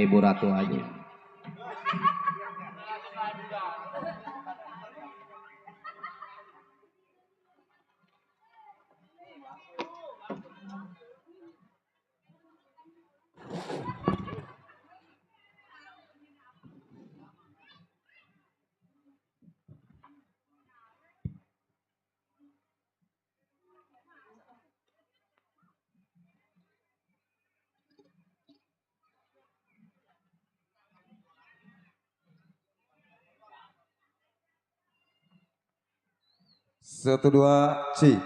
Ibu Ratu aja. Satu dua, ci.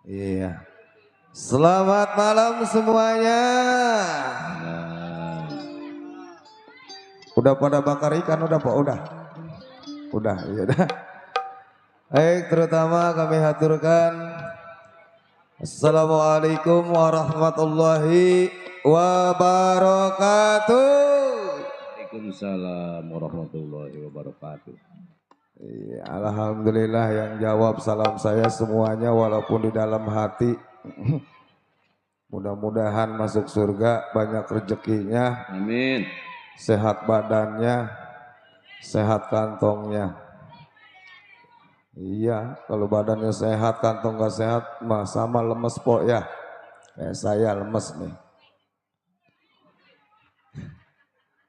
Iya. Selamat malam semuanya. Udah pada bakar ikan udah Pak? Udah, iya dah. Baik, terutama kami haturkan Assalamualaikum warahmatullahi wabarakatuh. Waalaikumsalam warahmatullahi wabarakatuh. Iya, alhamdulillah yang jawab salam saya semuanya walaupun di dalam hati. Mudah-mudahan masuk surga, banyak rezekinya. Amin. Sehat badannya, sehat kantongnya. Iya, kalau badannya sehat, kantong gak sehat, mah sama lemes po ya. Kayak saya lemes nih.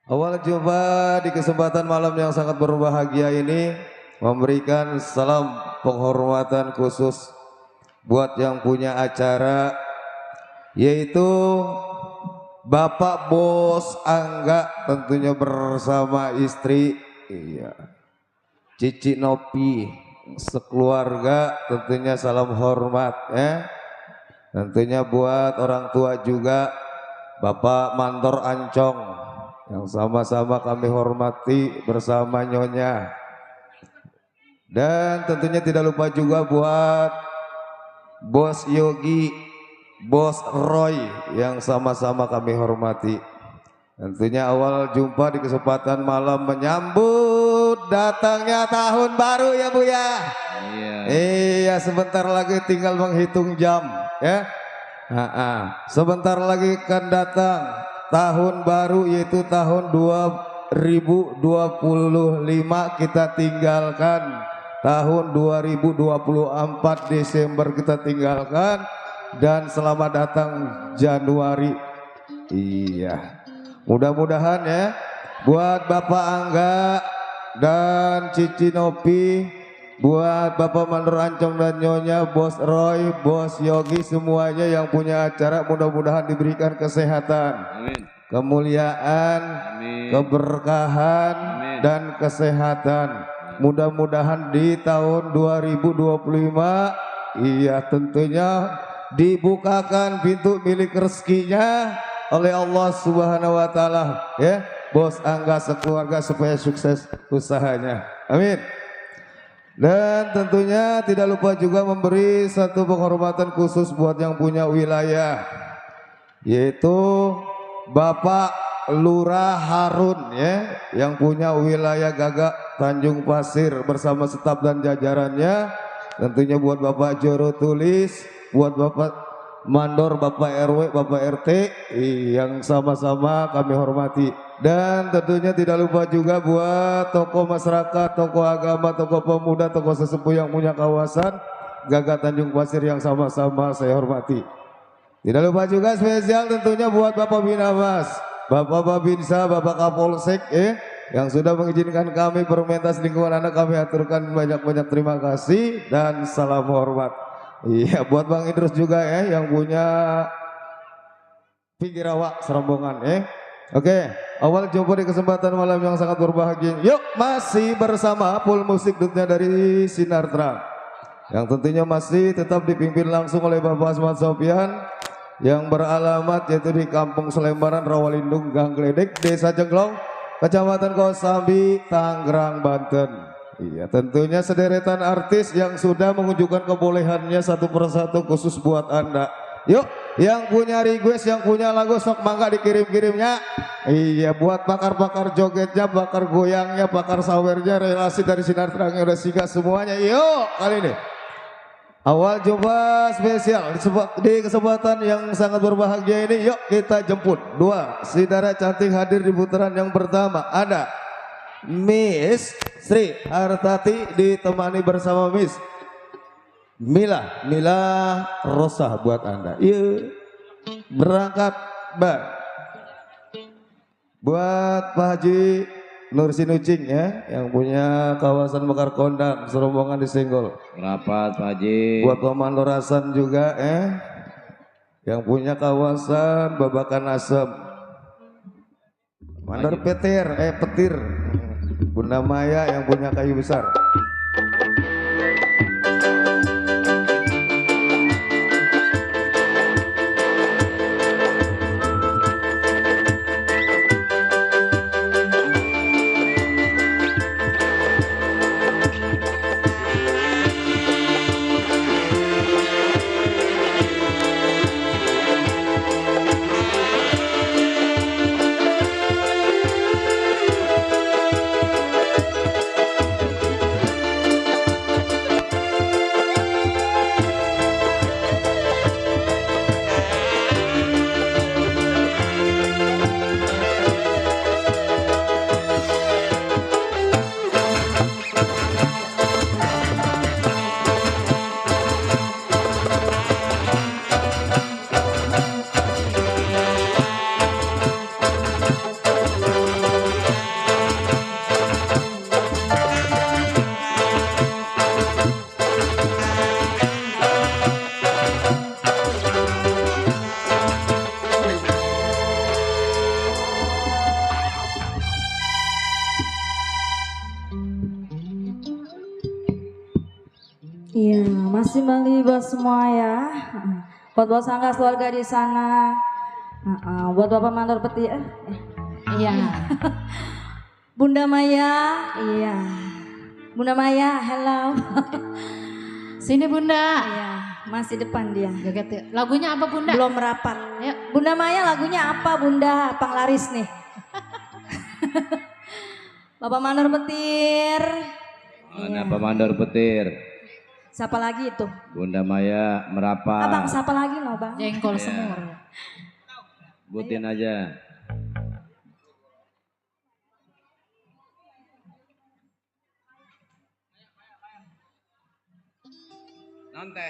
Awal jumpa di kesempatan malam yang sangat berbahagia ini, memberikan salam penghormatan khusus buat yang punya acara, yaitu Bapak Bos Angga, tentunya bersama istri, iya, Cici Nopi, sekeluarga, tentunya salam hormat ya. Tentunya buat orang tua juga, Bapak Mantor Ancong, yang sama-sama kami hormati bersama Nyonya. Dan tentunya tidak lupa juga buat Bos Yogi, Bos Roy, yang sama-sama kami hormati. Tentunya awal jumpa di kesempatan malam menyambut datangnya tahun baru ya Bu ya. Iya, sebentar lagi tinggal menghitung jam ya. Sebentar lagi akan datang tahun baru, yaitu tahun 2025. Kita tinggalkan tahun 2024 Desember, kita tinggalkan, dan selamat datang Januari. Iya, mudah-mudahan ya buat Bapak Angga dan Cici Nopi, buat Bapak Mandur Ancong dan Nyonya, Bos Roy, Bos Yogi, semuanya yang punya acara, mudah-mudahan diberikan kesehatan, amin, kemuliaan, amin, keberkahan, amin, dan kesehatan. Mudah-mudahan di tahun 2025, iya tentunya dibukakan pintu milik rezekinya oleh Allah Subhanahu wa Ta'ala ya, Bos Angga sekeluarga, supaya sukses usahanya, amin. Dan tentunya tidak lupa juga memberi satu penghormatan khusus buat yang punya wilayah, yaitu Bapak Lurah Harun ya, yang punya wilayah Gagak Tanjung Pasir bersama staf dan jajarannya. Tentunya buat Bapak Joro Tulis, buat Bapak Mandor, Bapak RW, Bapak RT, yang sama-sama kami hormati. Dan tentunya tidak lupa juga buat tokoh masyarakat, tokoh agama, tokoh pemuda, tokoh sesepuh yang punya kawasan Gagak Tanjung Pasir yang sama-sama saya hormati. Tidak lupa juga spesial tentunya buat Bapak Binamas, Bapak Babinsa, Bapak Kapolsek yang sudah mengizinkan kami permentas lingkungan anak, kami aturkan banyak-banyak terima kasih dan salam hormat. Iya, buat Bang Idrus juga ya, yang punya Pikirawak Serombongan Oke, awal jumpa di kesempatan malam yang sangat berbahagia. Yuk, masih bersama full musik dunia dari Sinar Terang, yang tentunya masih tetap dipimpin langsung oleh Bapak Asmat Sofian, yang beralamat yaitu di Kampung Selembaran, Rawalindung, Gang Gledek, Desa Jenglong, Kecamatan Kosambi, Tangerang, Banten. Iya, tentunya sederetan artis yang sudah menunjukkan kebolehannya satu persatu khusus buat Anda. Yuk, yang punya request, yang punya lagu, sok mangga dikirim-kirimnya. Iya, buat bakar-bakar jogetnya, bakar goyangnya, bakar sawernya, relasi dari Sinar Terangnya udah sikat semuanya. Yuk, kali ini Awal jumpa spesial di kesempatan yang sangat berbahagia ini, yuk kita jemput dua saudara cantik hadir di putaran yang pertama. Ada Miss Sri Hartati ditemani bersama Miss Mila Rosa buat Anda. Yuk berangkat Mbak. Buat Pak Haji Nur Sinucing ya, yang punya kawasan Mekar Kondang, serombongan disenggol. Rapat Pak Haji. Buat Pak Mandor Hasan juga yang punya kawasan Babakan Asem. Mandor Petir, Petir. Bunda Maya yang punya kayu besar. Iya, masih beli buat semua ya. Buat bos angga keluarga di sana. Buat Bapak Mandor Peti. Iya. Bunda Maya, iya. Bunda Maya, hello. Sini Bunda. Iya, masih depan dia. Gaget ya. Lagunya apa Bunda? Belum merapat. Ya. Bunda Maya lagunya apa Bunda? Panglaris nih. Bapak Mandor Petir. Mana Pak Mandor Petir. Siapa lagi itu? Bunda Maya merapat. Abang siapa lagi no bang? Jengkol Iya. semur. Butin aja. Nonte.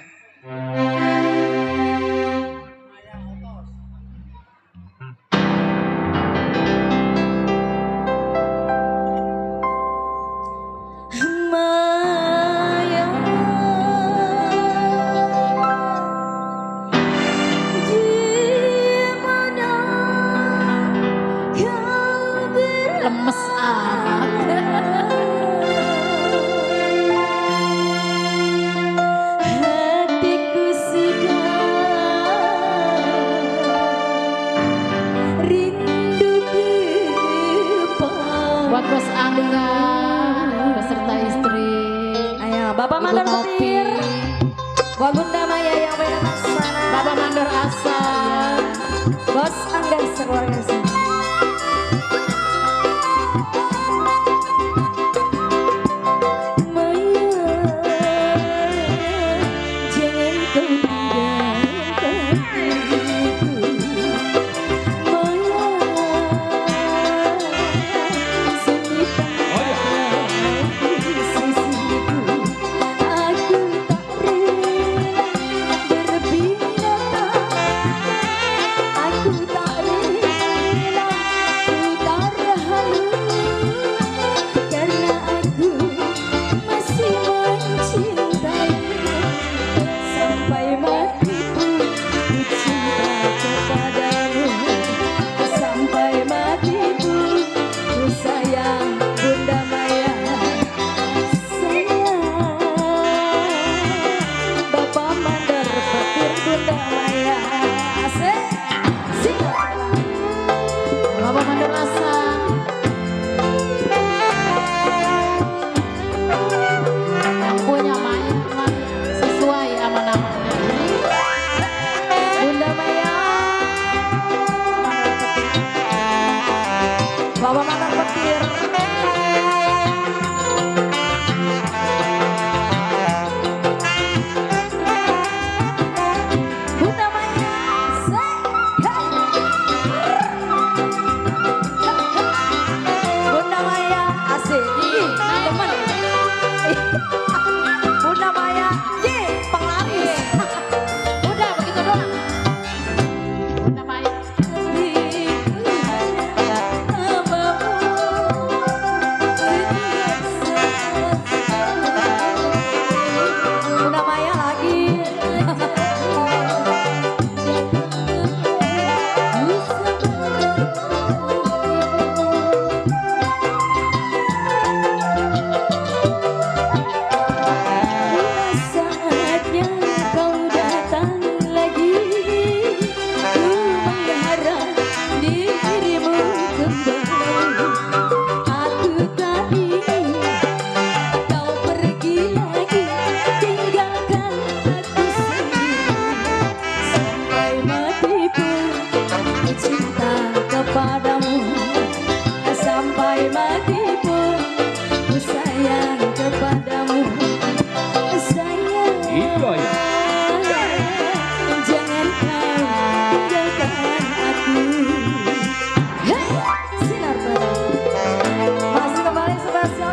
Maya, gimana kau Lemes amat. hatiku sudah rindu kepadamu. Buat bos Angga beserta istri. Ayo, Bapak Ibu Mandor Nopi, Petir, buat Bunda Maya yang benar sana, Bapak Mandor Asam. Bos Angga sekeluarga sini. Maya, jangan kau tinggalkan diriku. Maya, sini sisiku, aku tak rela berbinatang, aku tak rela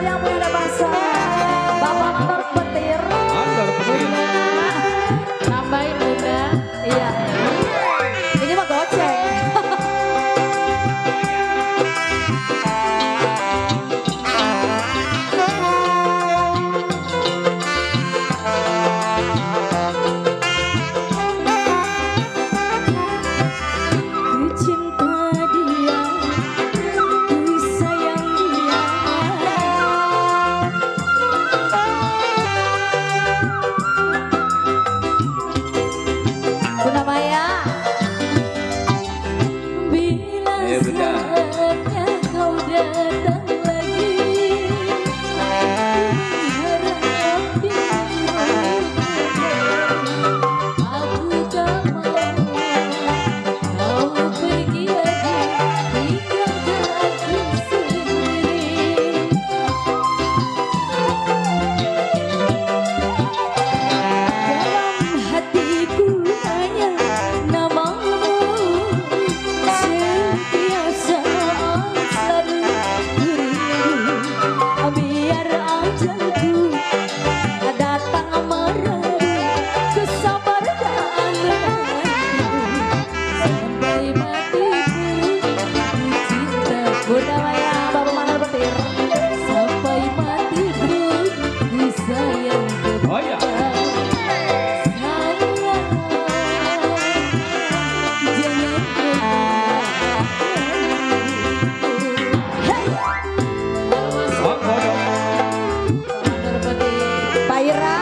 yang punya ada bangsa. Bapak Mandor Petir. Mandor petir. Tambahin Bunda. Iya. Ini mah goceng. Ku cinta dia, ku sayang dia. Bunda Maya. Bila Ayo, Bunda. saatnya kau datang lagi, harap aku tak mau kau pergi lagi, tinggalkan aku sendiri. Dalam hatiku hanya namamu, sentiasa selalu berindu. Biar ajalku datang merayu, ku sabar dan menantimu sampai matiku. Ku cinta Bunda Maya, Bapak Mandor Petir. Sampai matiku ku sayang Oh ya. Monggo dong. Mandor Petir. Pak Ira.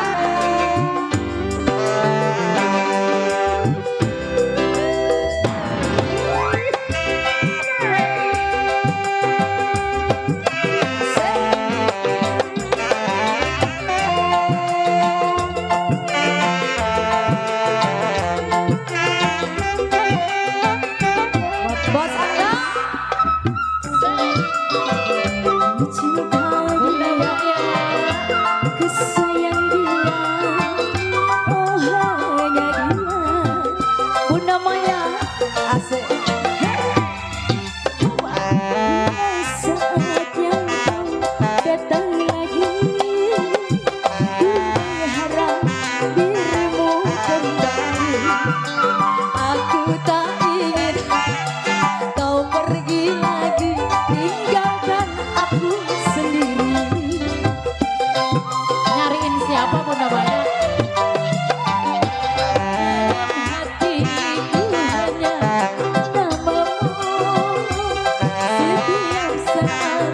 Bos Angga. Cinta Bunda dia, Maya. ku sayang dia, oh hanya dia. Bunda Maya, asik. Saatnya kau datang lagi, ku harap dirimu kembali. Aku tak ingin kau pergi lagi, tinggalkan aku sendiri. Nyariin siapa Bunda Maya? Hatiku hanya namamu, setiap saat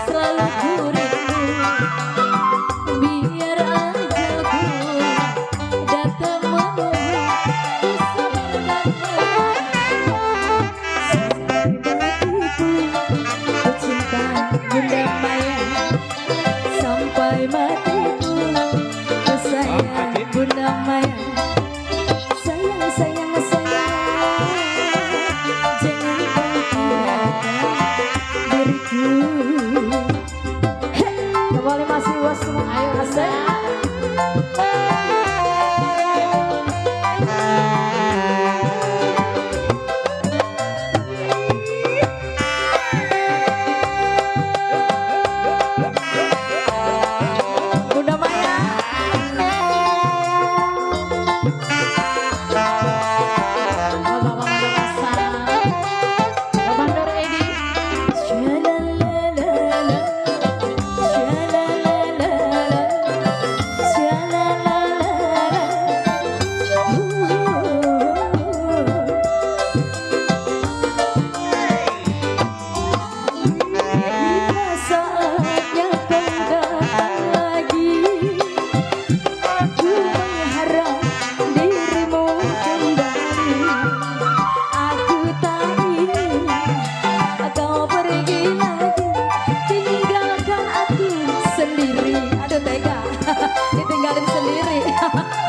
selalu ku rindu. Biar ajalku datang menunggu, ku sabar dan sampai matiku. Ku cinta Bunda Maya, sampai matiku. Ku sayang Bunda Maya, sayang sayang sayang, jangan kau tinggalkan diriku. Kembali masih was semua. Ayo Bunda. Bunda Maya. Bapak Mandor Pasang. Bapak Mandor Edi. Shalalala, shalalala, shalalala. Bila saatnya kau datang lagi, ku mengharap dirimu kembali. Aku tak ingin kau pergi lagi, tinggalkan aku sendiri. Aduh tega, ditinggalin sendiri.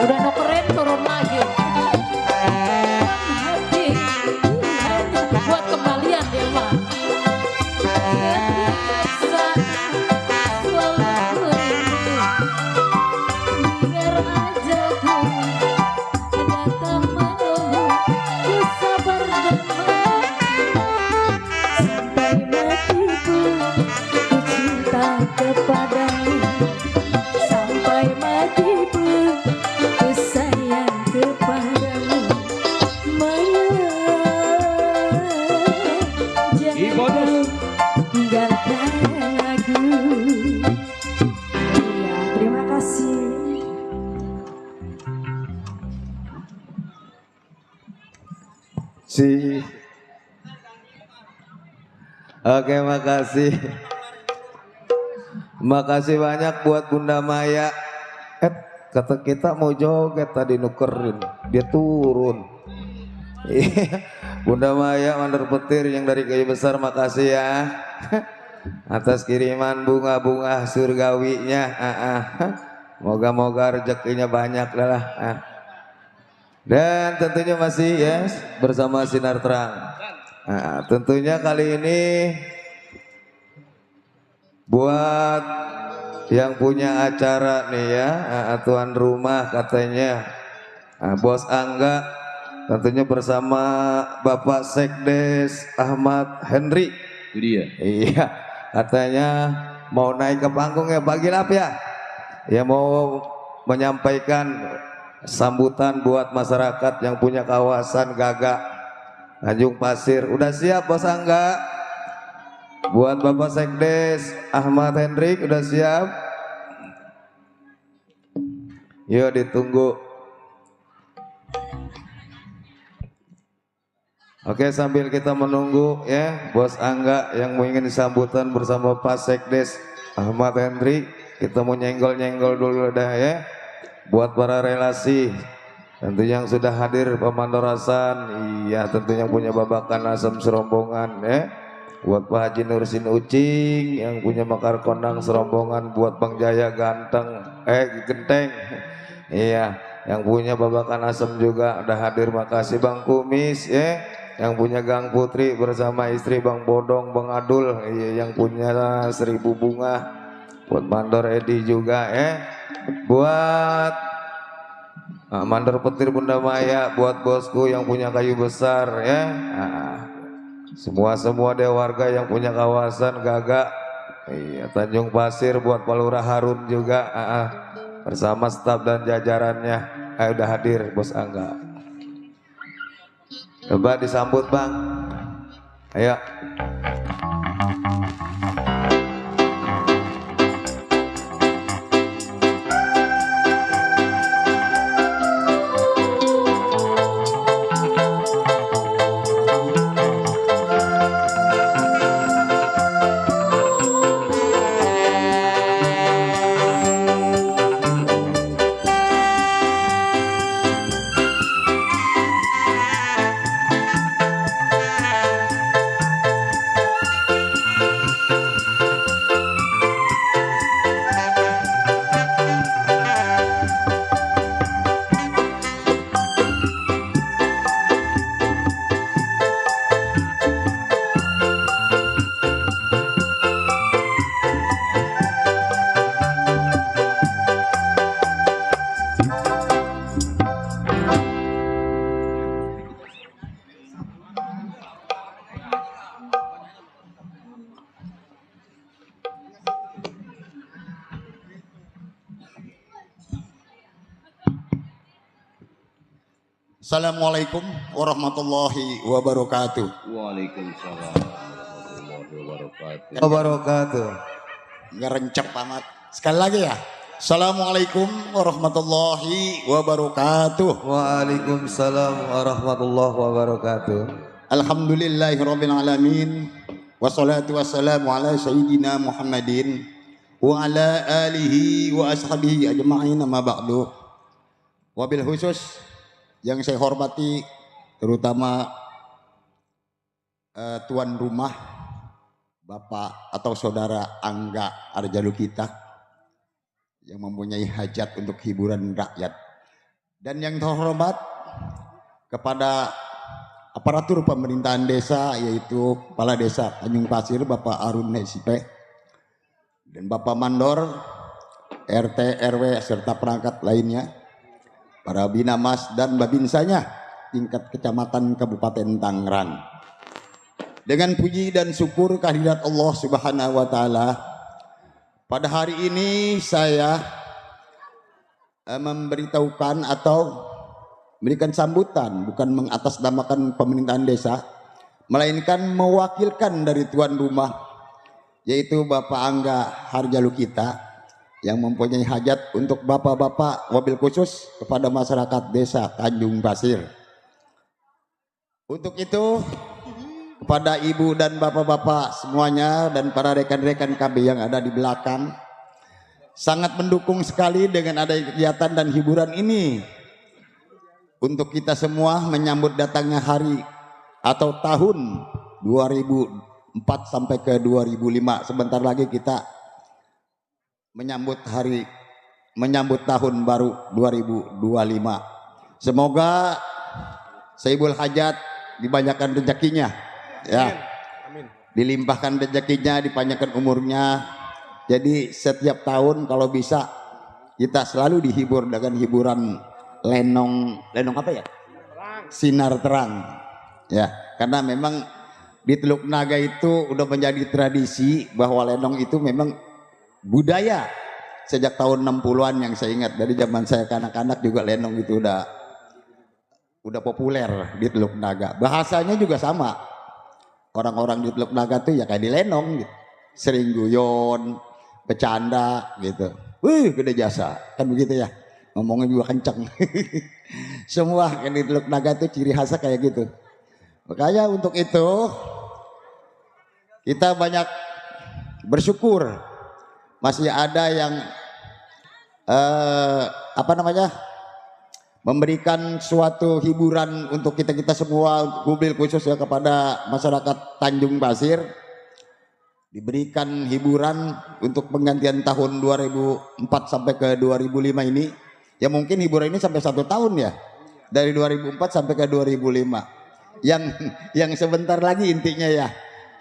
Udah no keren turun lagi. Buat kembalian dia mah. Selalu rindu, biar ajalku datang menunggu. Ku sabar dan menunggu sampai matiku. Ku cinta kepada Oke, makasih. Makasih banyak buat Bunda Maya. Kata kita mau joget tadi nukerin, dia turun. Bunda Maya mandor petir yang dari Kayu Besar, makasih ya atas kiriman bunga-bunga surgawinya. Moga-moga rezekinya banyak lah. Dan tentunya masih yes bersama Sinar Terang. Tentunya kali ini buat yang punya acara nih ya, tuan rumah katanya, Bos Angga, tentunya bersama Bapak Sekdes Ahmad Henry. Itu dia. Iya, katanya mau naik ke panggung ya Pak Gilap ya. Ya mau menyampaikan sambutan buat masyarakat yang punya kawasan Gagak Tanjung Pasir. Udah siap Bos Angga? Buat Bapak Sekdes Ahmad Hendrik udah siap? Yuk ditunggu. Oke, sambil kita menunggu ya Bos Angga yang mau ingin sambutan bersama Pak Sekdes Ahmad Hendrik, kita mau nyenggol-nyenggol dulu dah ya. Buat para relasi tentunya yang sudah hadir pemandorasan, iya tentunya punya babakan asam serombongan ya. Buat Pak Haji Nursin Ucing yang punya makar kondang serombongan, buat Bang Jaya Ganteng Genteng, iya yang punya babakan asam juga udah hadir, makasih Bang Kumis ya, yang punya Gang Putri bersama istri Bang Bodong, Bang Adul, iya yang punya 1000 bunga, buat Mandor Edi juga buat Mandor Petir Bunda Maya, buat bosku yang punya Kayu Besar ya. Semua deh warga yang punya kawasan Gagak, iya Tanjung Pasir, buat Pak Lurah Harun juga bersama staf dan jajarannya udah hadir Bos Angga. Coba disambut Bang, ayo. Assalamualaikum warahmatullahi wabarakatuh. Waalaikumsalam warahmatullahi Wabarakatuh. Nggak rencep amat. Sekali lagi ya. Assalamualaikum warahmatullahi wabarakatuh. Waalaikumsalam warahmatullahi wabarakatuh. Alhamdulillahirabbil alamin. Wassalatu wassalamu ala sayyidina Muhammadin wa ala alihi wa ashabihi ajma'in, amma ba'du. Wabil khusus yang saya hormati terutama tuan rumah Bapak atau Saudara Angga Arjalukita yang mempunyai hajat untuk hiburan rakyat, dan yang terhormat kepada aparatur pemerintahan desa, yaitu Kepala Desa Tanjung Pasir Bapak Arun Hesipe, dan Bapak Mandor, RT, RW serta perangkat lainnya, para binamas dan babinsanya tingkat kecamatan Kabupaten Tangerang. Dengan puji dan syukur kehadirat Allah Subhanahu wa taala, pada hari ini saya memberitahukan atau memberikan sambutan, bukan mengatasnamakan pemerintahan desa, melainkan mewakilkan dari tuan rumah, yaitu Bapak Angga Harjalukita, yang mempunyai hajat untuk bapak-bapak, wabil khusus kepada masyarakat desa Tanjung Pasir, Untuk itu kepada ibu dan bapak-bapak semuanya dan para rekan-rekan kami yang ada di belakang, sangat mendukung sekali dengan adanya kegiatan dan hiburan ini untuk kita semua menyambut datangnya hari atau tahun 2004 sampai ke 2005. Sebentar lagi kita menyambut tahun baru 2025. Semoga Saibul Hajat dibanyakan rezekinya, ya, dilimpahkan rezekinya, dipanjangkan umurnya. Jadi setiap tahun kalau bisa kita selalu dihibur dengan hiburan lenong apa ya? Sinar terang, ya. Karena memang di Teluk Naga itu udah menjadi tradisi bahwa lenong itu memang budaya sejak tahun 60-an yang saya ingat. Dari zaman saya kanak-kanak juga lenong itu udah populer di Teluk Naga. Bahasanya juga sama. Orang-orang di Teluk Naga tuh ya kayak di lenong gitu. Sering guyon, bercanda gitu. Wih, gede jasa. Kan begitu ya. Ngomongnya juga kenceng. Semua yang di Teluk Naga tuh ciri khasnya kayak gitu. Makanya untuk itu kita banyak bersyukur masih ada yang memberikan suatu hiburan untuk kita semua, mobil khusus ya kepada masyarakat Tanjung Pasir, diberikan hiburan untuk penggantian tahun 2004 sampai ke 2005 ini. Ya mungkin hiburan ini sampai 1 tahun ya, dari 2004 sampai ke 2005. Yang sebentar lagi intinya ya.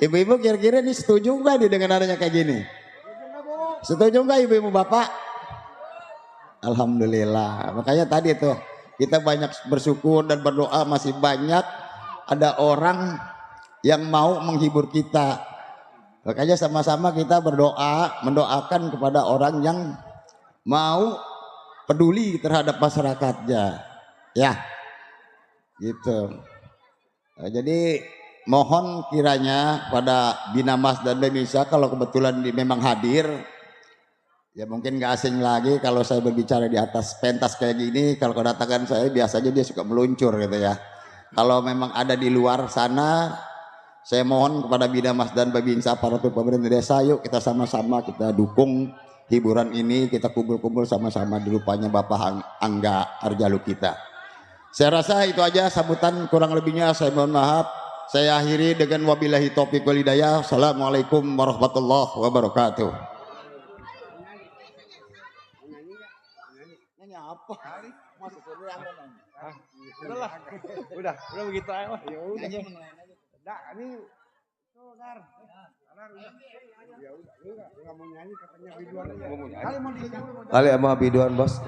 Ibu-ibu kira-kira ini setuju nggak dengan adanya kayak gini? Setuju nggak ibu-ibu bapak? Alhamdulillah. Makanya tadi tuh kita banyak bersyukur dan berdoa, masih banyak ada orang yang mau menghibur kita. Makanya sama-sama kita berdoa, mendoakan kepada orang yang mau peduli terhadap masyarakatnya. Ya, gitu. Nah, jadi mohon kiranya pada Binamas dan Demisa kalau kebetulan memang hadir, ya mungkin gak asing lagi kalau saya berbicara di atas pentas kayak gini. Kalau kedatangan saya biasanya dia suka meluncur gitu ya. Kalau memang ada di luar sana, saya mohon kepada Binamas dan Babinsa, para pemerintah desa, yuk kita sama-sama kita dukung hiburan ini, kita kumpul-kumpul sama-sama di rupanya Bapak Angga Arjalu kita. Saya rasa itu aja sambutan, kurang lebihnya saya mohon maaf. Saya akhiri dengan wabillahi taufiq wal hidayah. Assalamualaikum warahmatullahi wabarakatuh. Apa? Udah begitu aja. Ya udah. Dak, ini Sodar. Ya udah, enggak mau nyanyi katanya biduan aja. Kali mau dinyanyi. Kali sama biduan bos.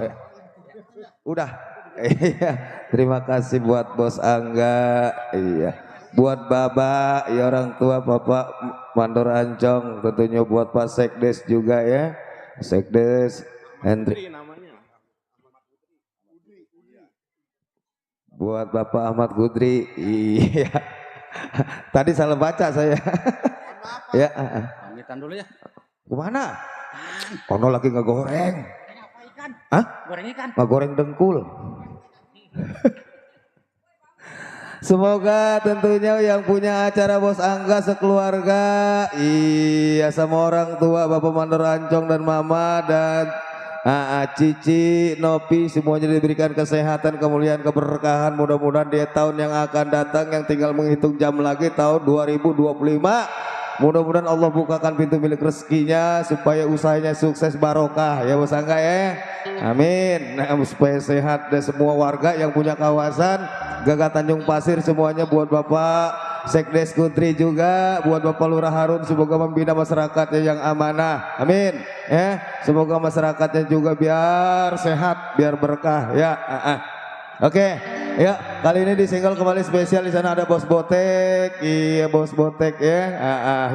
Udah. Iya. Terima kasih buat Bos Angga. Iya. Buat Baba, ya orang tua Bapak Mandor Ancong, tentunya buat Pak Sekdes juga ya. Sekdes Hendrik. Buat Bapak Ahmad Gudri. Iya. Tadi salah baca saya. Ya. Pamitan dulu ya. Kemana? Ono lagi ngegoreng. Hah? Goreng ikan. Ngegoreng dengkul. Semoga tentunya yang punya acara Bos Angga sekeluarga, iya sama orang tua Bapak Mandor Ancong dan Mama dan Cici, Nopi, semuanya diberikan kesehatan, kemuliaan, keberkahan. Mudah-mudahan di tahun yang akan datang yang tinggal menghitung jam lagi tahun 2025, mudah-mudahan Allah bukakan pintu milik rezekinya supaya usahanya sukses barokah ya Bos Angga ya. Amin. Nah, supaya sehat dan semua warga yang punya kawasan Gagak Tanjung Pasir, semuanya buat Bapak Sekdes Kudri juga, buat Bapak Lurah Harun, semoga membina masyarakatnya yang amanah. Amin. Semoga masyarakatnya juga biar sehat, biar berkah ya. Oke, ya kali ini di single kembali spesial. Di sana ada Bos Botek, iya Bos Botek ya.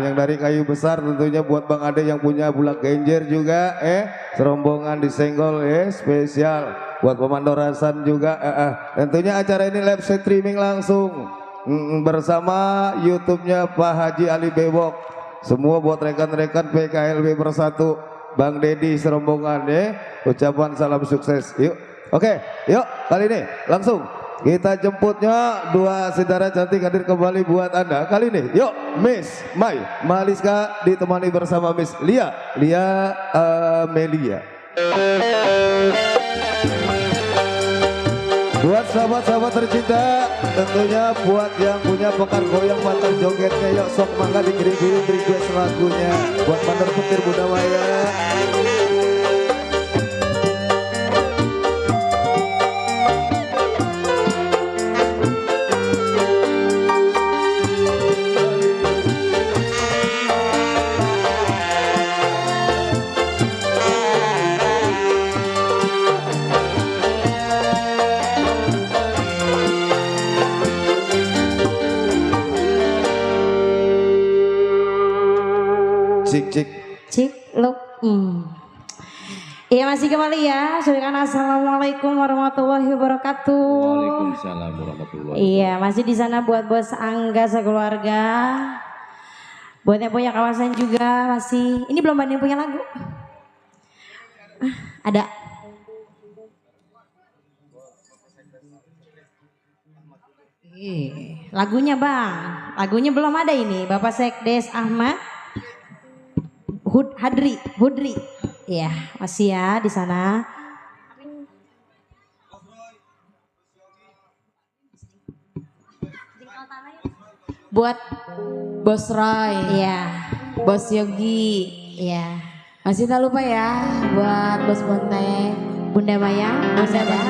Yang dari kayu besar tentunya buat Bang Ade yang punya bulak genjer juga, serombongan di single spesial buat Pemandorasan juga. Tentunya acara ini live streaming langsung bersama YouTube-nya Pak Haji Ali Bewok. Semua buat rekan-rekan PKLB Bersatu, Bang Dedi serombongan ucapan salam sukses. Yuk. Oke, yuk kali ini langsung Kita jemputnya dua saudara cantik hadir kembali buat Anda kali ini. Yuk, Miss Mai Maliska ditemani bersama Miss Lia Melia. Buat sahabat-sahabat tercinta, tentunya buat yang punya pekan goyang batang jogetnya, yuk sok mangga dikirim-kirim request lagunya buat Mandor Petir Bunda Maya. Cik look. Iya masih kembali ya. Saudara, assalamualaikum warahmatullahi wabarakatuh. Waalaikumsalam warahmatullahi wabarakatuh. Iya masih di sana buat bos Angga sekeluarga. Buat yang punya kawasan juga masih. Ini belum ada yang punya lagu. Ada. Lagunya bang. Lagunya belum ada ini. Bapak Sekdes Ahmad. Hudri, ya masih ya di sana. Buat Bos Roy, Ya, Bos Yogi, ya. masih tak lupa ya buat Bos Bonte, Bunda Maya, Bunda ada.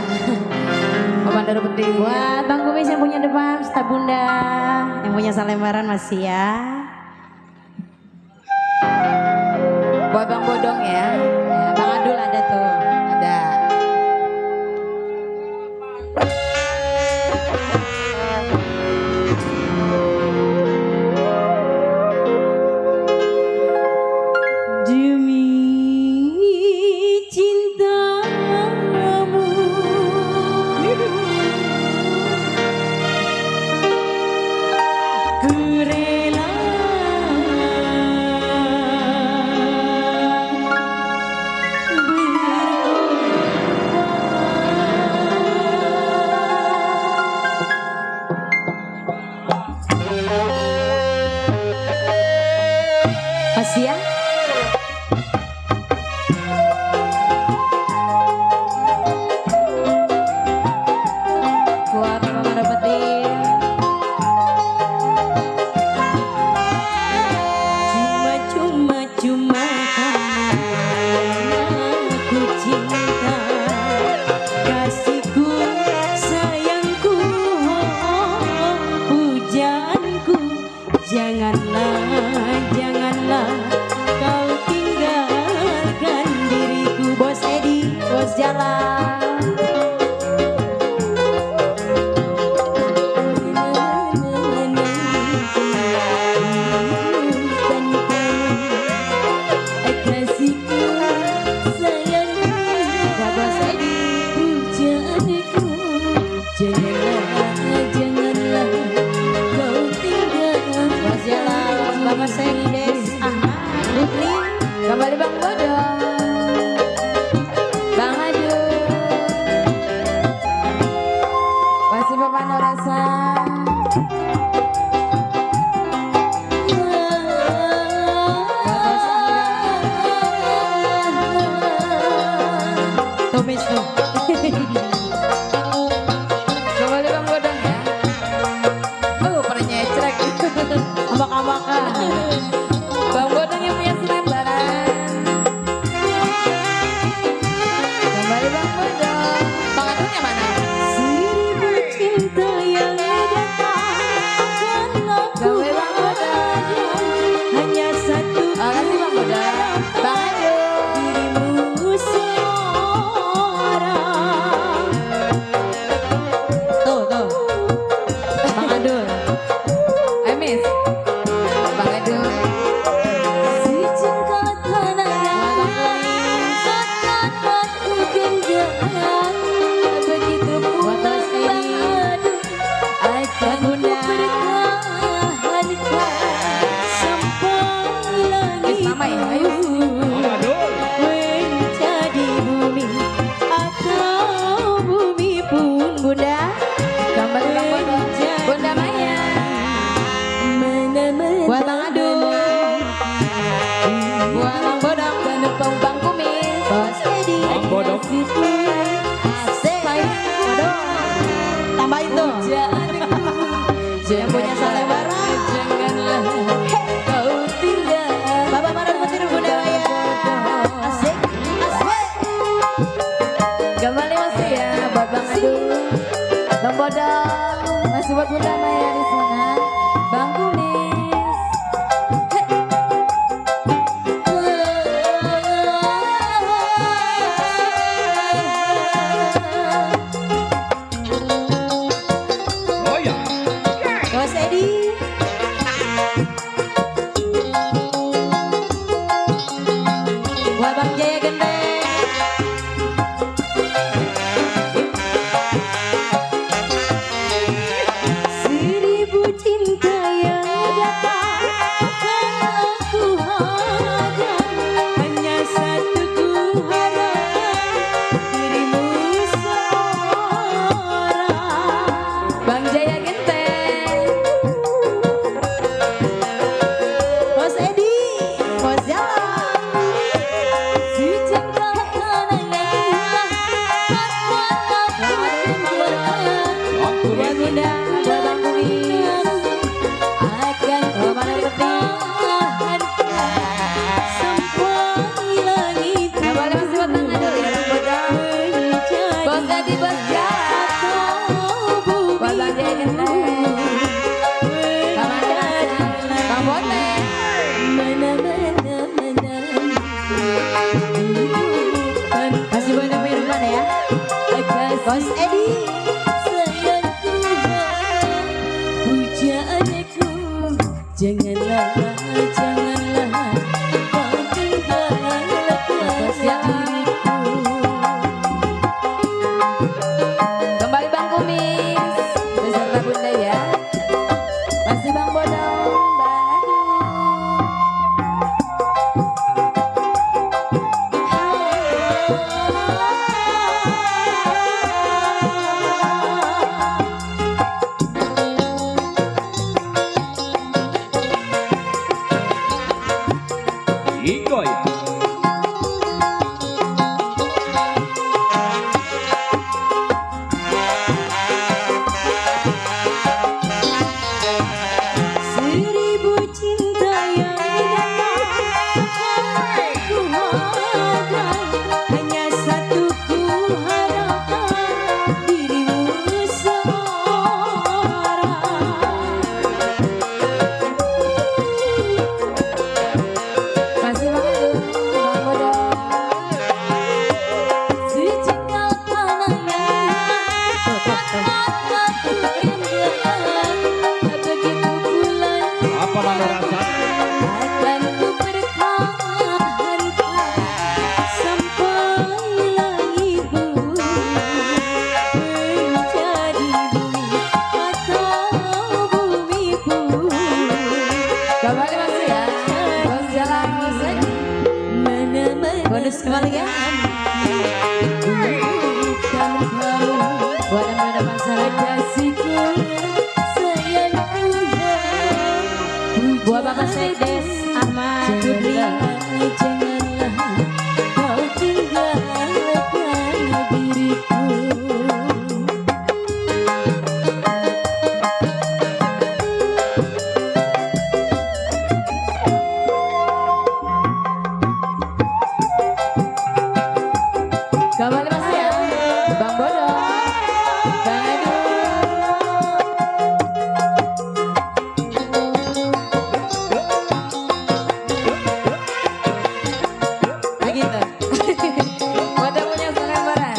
Mandor Petir. Buat Bang Kumis yang punya depan, staf Bunda, yang punya Salembaran masih ya. Buat Bang Bodong ya, Bang Adul ada tuh. ada. Demi cintamu ku rela masih ya. Buat Mama dapetin cuma kamu aku cinta, kasihku sayangku pujaanku, janganlah kau tinggalkan diriku. Bos Edi, bos jalan. Janganlah kau tinggalkan. Bos jalan, Bapak Sekdes Ahmad Putri, kembali Bang Bodong, Bang Adu, Masih Bapak Norasa. Bapak Sangga, Tumis tuh. Kembali Bang Bodong ya. Pernah nyecrek. Ambak-ambakan. Bang Bodong yang punya Salembaran. Kembali Bang Bodong. Bang Adulnya mana? Seribu cinta yang datang karena ku Kembali Bang Bodong. hanya satu. Makasih Bang Bodong. Bang Adul. Dirimu seorang Bodong. Asik. Waduh. Tambahin tuh. Yang punya Salebara. Janganlah kau tinggal. Bapak Maran Putri Bunda Maya. Asik. Asik. Kembali masih ya buat Bang Adu, Bang Bodong, masih buat Bunda Maya di sana, Bang Kumis. Oh ya. Mas Edi. Buat Bang Jaya Gendeng. Seribu cinta yang datang akan aku hadang, hanya satu ku harapkan dirimu seorang. Bang Jaya Genteng. Mas Edi. Mas Jalan. Si cinta kanannya Waktu buat Bunda, buat Bang Kumis, akan ku pertahankan sampai langit. Nah, boleh masih buat tangan dulu ya Bang Bodong. Bos Edi, Bos Jalan, buat Bang Jaya Genteng, Bang Andras, Bang Bote. Masih banyak minuman ya. Mas Edi. Pujaanku, janganlah, janganlah kau tinggalkan diriku. Kembali Bang Kumis beserta Bunda ya. Masih Bang Bodong, Bang Iko ya. Seribu cinta yang datang aku hadang, hanya satu ku harapkan dirimu seorang. Masih Bang Adu, Bang Bodong. Si cinta kanannya begitu pula Apa mana rasa? akan ku pertahankan sampai langit menjadi bumi atau bumi pun. Kembali masih ya, Bos Jalan musik. Bonus kembali ya. Buat anda masalah kasihku, sayang Tuhan. Buat Bapak Sekdes Ahmad Putri. Janganlah kau tinggalkan diriku. Kembali masih ya, Bang Bodong, Bang Adu. Begitu. Bodong punya selebaran.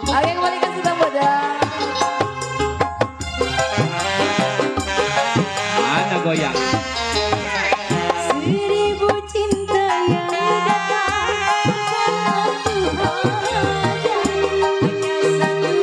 Oke, kembali kasih Bang Bodong. Mana goyang? Seribu cinta yang datang akan aku hadang, hanya satu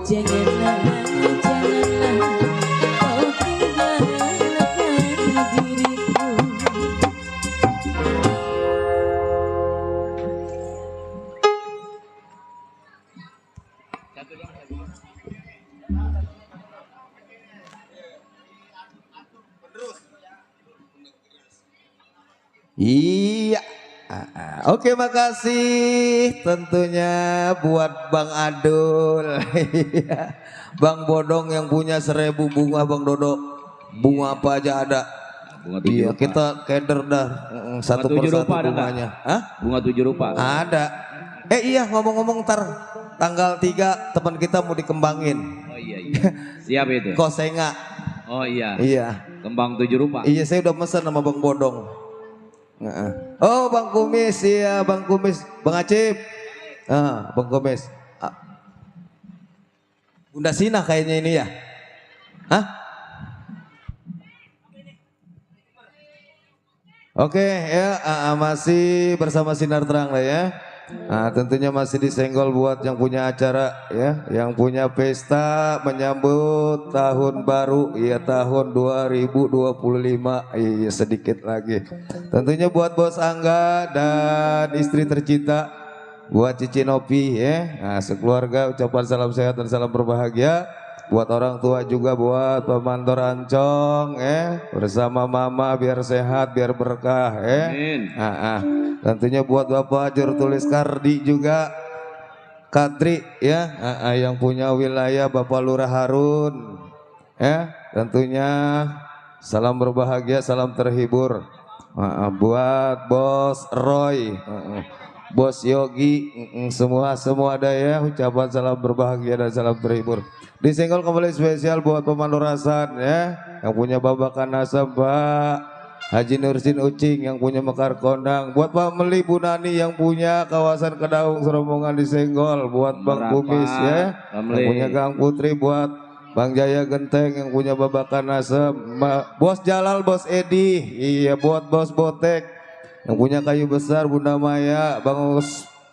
Janganlah, janganlah kau tinggalkan diriku. Iya. Oke, makasih tentunya buat Bang Adul. Iya. Bang Bodong yang punya 1000 bunga, Bang Dodo. Bunga apa aja ada. Bunga 7 Iya, rupa. kita keder dah satu 7 persatu rupa ada nggak? bunganya. Hah? Bunga 7 rupa. Ada. Iya, ngomong-ngomong ntar tanggal 3 teman kita mau dikembangin. Oh iya iya. Siap itu. Kosenga. Oh iya. Iya. Kembang 7 rupa. Iya, saya udah mesen sama Bang Bodong. Oh, Bang Kumis, iya Bang Kumis, Bang Acip. Bang Kumis. Bunda Sina kayaknya ini ya. Hah? Oke ya, masih bersama Sinar Terang lah ya. Tentunya masih disenggol buat yang punya acara ya, yang punya pesta menyambut tahun baru ya, tahun 2025. Iya, sedikit lagi. Tentunya buat Bos Angga dan istri tercinta, buat Cici Nopi ya. Sekeluarga ucapan salam sehat dan salam berbahagia. Buat orang tua juga, buat Pemandor Ancong bersama mama biar sehat biar berkah Amin. Tentunya buat Bapak Juru Tulis Kardi juga, Kadri ya, yang punya wilayah Bapak Lurah Harun ya. Tentunya salam berbahagia, salam terhibur. Buat Bos Roy, Bos Yogi, semua ada ya, ucapan salam berbahagia dan salam terhibur. Disenggol kembali spesial buat Pemandu Rasan ya, yang punya Babakan Asam Pak Haji Nursin Ucing, yang punya Mekar Kondang. Buat Pak Meli Bu Nani yang punya kawasan Kedaung serombongan disenggol. Buat Bang Kumis ya, yang punya Gang Putri. Buat Bang Jaya Genteng yang punya Babakan Asam. Bos Jalal, Bos Edi, iya buat Bos Botek yang punya Kayu Besar, Bunda Maya. Bang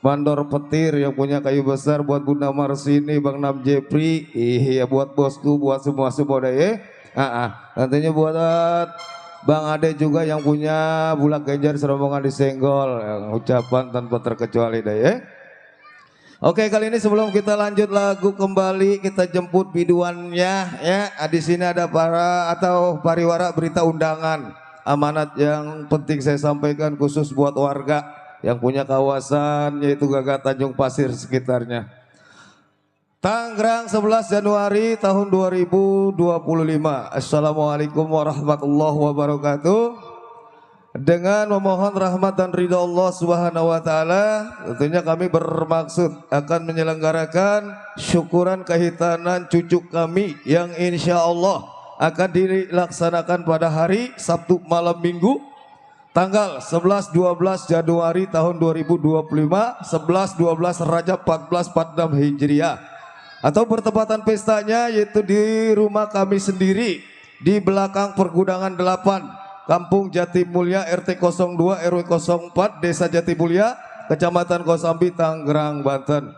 Mandor Petir yang punya Kayu Besar, buat Bunda Marsini, Bang Nam Jepri, iya buat bosku, buat semua deh ya. Nantinya buat Bang Ade juga yang punya Bulak Genjar serombongan disenggol, yang ucapan tanpa terkecuali deh ya. Oke, kali ini sebelum kita lanjut lagu kembali, kita jemput biduannya ya. Di sini ada pariwara berita undangan. Amanat yang penting saya sampaikan khusus buat warga yang punya kawasan yaitu Gagak Tanjung Pasir sekitarnya. Tangerang 11 Januari tahun 2025. Assalamualaikum warahmatullahi wabarakatuh. Dengan memohon rahmat dan ridha Allah Subhanahu wa taala, tentunya kami bermaksud akan menyelenggarakan syukuran kehitanan cucu kami yang insya Allah akan dilaksanakan pada hari Sabtu malam Minggu tanggal 11-12 Januari tahun 2025, 11-12 Rajab 1446 Hijriah. Atau bertepatan pestanya yaitu di rumah kami sendiri di belakang Pergudangan 8, Kampung Jatimulya, RT 02 RW 04, Desa Jatimulya, Kecamatan Kosambi, Tangerang, Banten.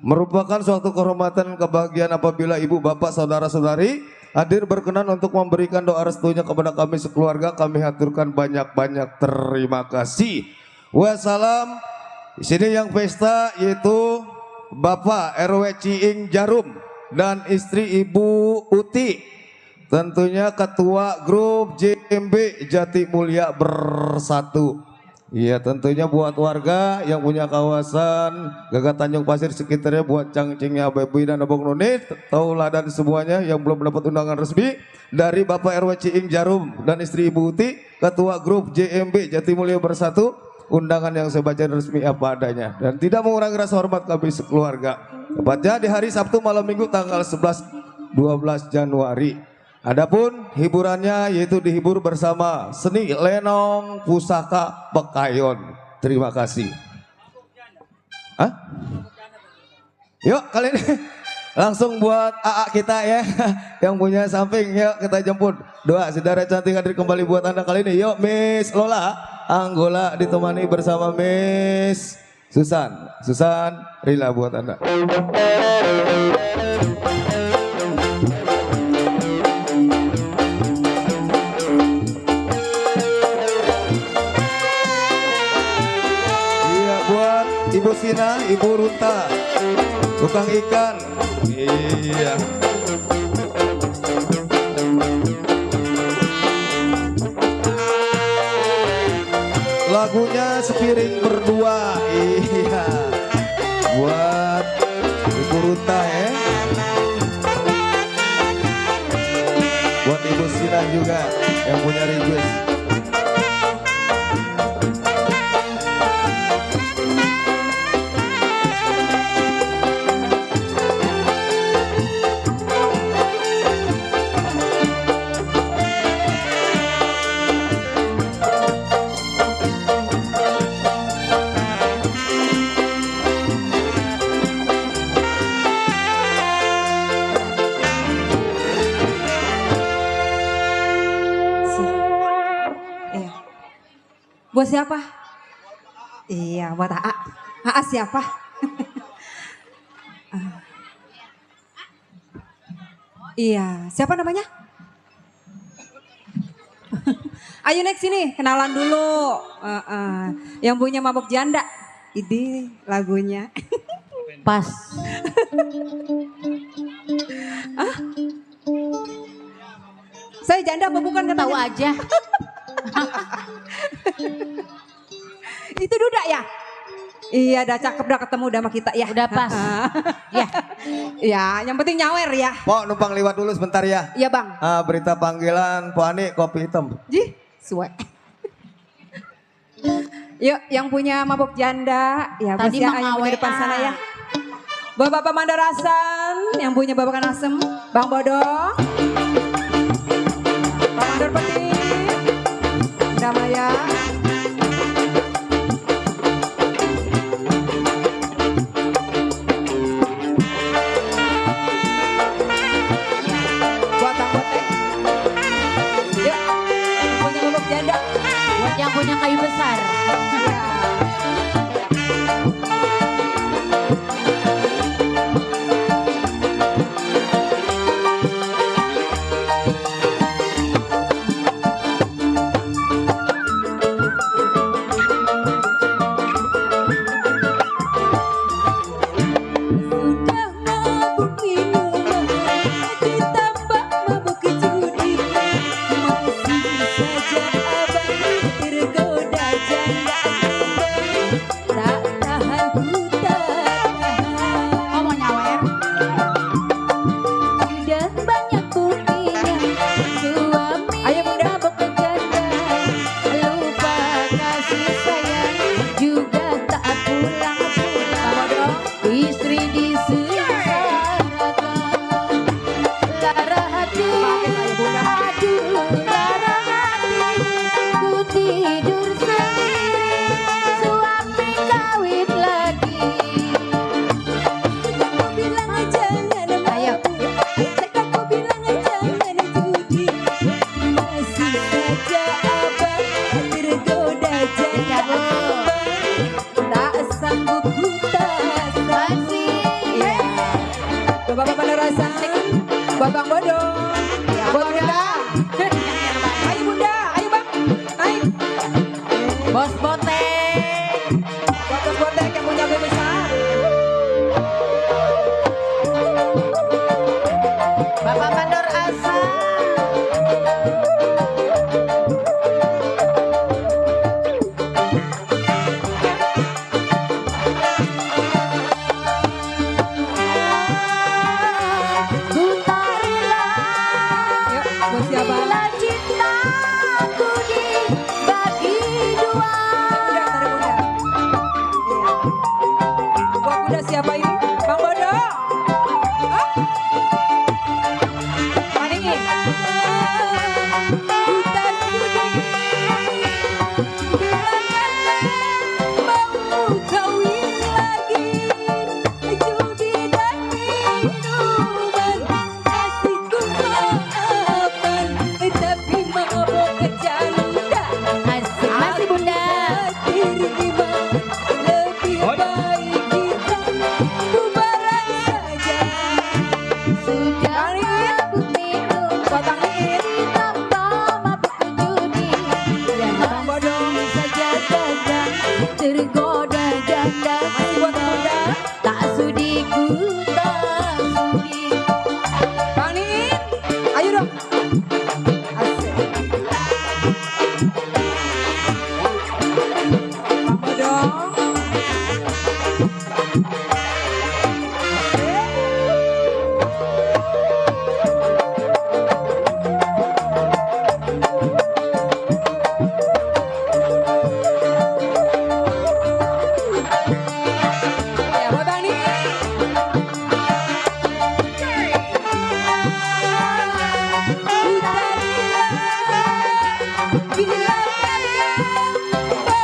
Merupakan suatu kehormatan dan kebahagiaan apabila ibu, bapak, saudara-saudari hadir berkenan untuk memberikan doa restunya kepada kami sekeluarga. Kami haturkan banyak-banyak terima kasih. Wassalam. Di sini yang pesta yaitu Bapak RW Ciing Jarum dan istri Ibu Uti. Tentunya ketua grup JMB Jatimulya Bersatu. Iya, tentunya buat warga yang punya kawasan Gagak Tanjung Pasir sekitarnya, buat cangcingnya Bebi dan Abang Nunit, tauladan semuanya yang belum mendapat undangan resmi dari Bapak RW Ciing Jarum dan istri Ibu Uti, ketua grup JMB Jatimulya Bersatu. Undangan yang saya baca resmi apa adanya dan tidak mengurangi rasa hormat kami sekeluarga. Tepatnya di hari Sabtu malam Minggu tanggal 11-12 Januari. Adapun hiburannya yaitu dihibur bersama seni lenong pusaka Pekayon. Terima kasih. Hah? Yuk kali ini langsung buat AA kita ya, yang punya samping. Yuk kita jemput doa saudara cantik hadir kembali buat Anda kali ini. Yuk Miss Lola Anggola ditemani bersama Miss Susan Rila buat Anda. Ibu Ruta, tukang ikan. Iya. Lagunya Sepiring Berdua. Iya. Buat Ibu Ruta ya. Buat Ibu Sinah juga yang punya request. Buat siapa? Iya, buat AA. AA siapa? Iya, siapa namanya? Ayo next sini, kenalan dulu. Yang punya Mabok Janda. Ini lagunya. Pas. Saya janda apa bukan katanya? Tahu aja. Itu Duda ya? Iya, udah cakep, udah ketemu udah sama kita ya. Udah pas. Ya. Ya, yang penting nyawer ya. Pok numpang lewat dulu sebentar ya. Iya bang. Berita panggilan Po Ani kopi hitam. Ji, suwe. Yuk, yang punya Mabok Janda, ya Tadi Mas ya, Mang yang punya Awe, depan sana ya. Bapak Mandor Hasan, yang punya Babakan Asem, Bang Bodong, Pak Mandor Peti, Damaya. Buat Bang Botek. Yuk, yang punya Mabok Janda. Buat yang punya kayu besar. Sudah mabuk minuman, ditambah mabuk judi, masih saja abang tergoda janda kembali, tak tahan ku tak tahan. Oh mau nyawer? Sudah banyak buktinya suami Ayo, Bunda. mabok janda, lupa kasih sayang juga tak pulang-pulang. Istri disengsarakan, lara hati, aduh lara hati, ku tidur sendiri, suami kawin lagi. Kau bilang jangan mabuk, kau bilang jangan judi, masih saja abang tergoda janda kembali, tak sanggup ku tak sanggup. Iya. Bapak Mandor Hasan, buat Bang Bodong, buat Bunda. Ayo Bunda, ayo Bang, naik. Bos Botek. Buat Bos Botek yang punya gue besar. Bapak Mandor Hasan. Ku tak rela Bila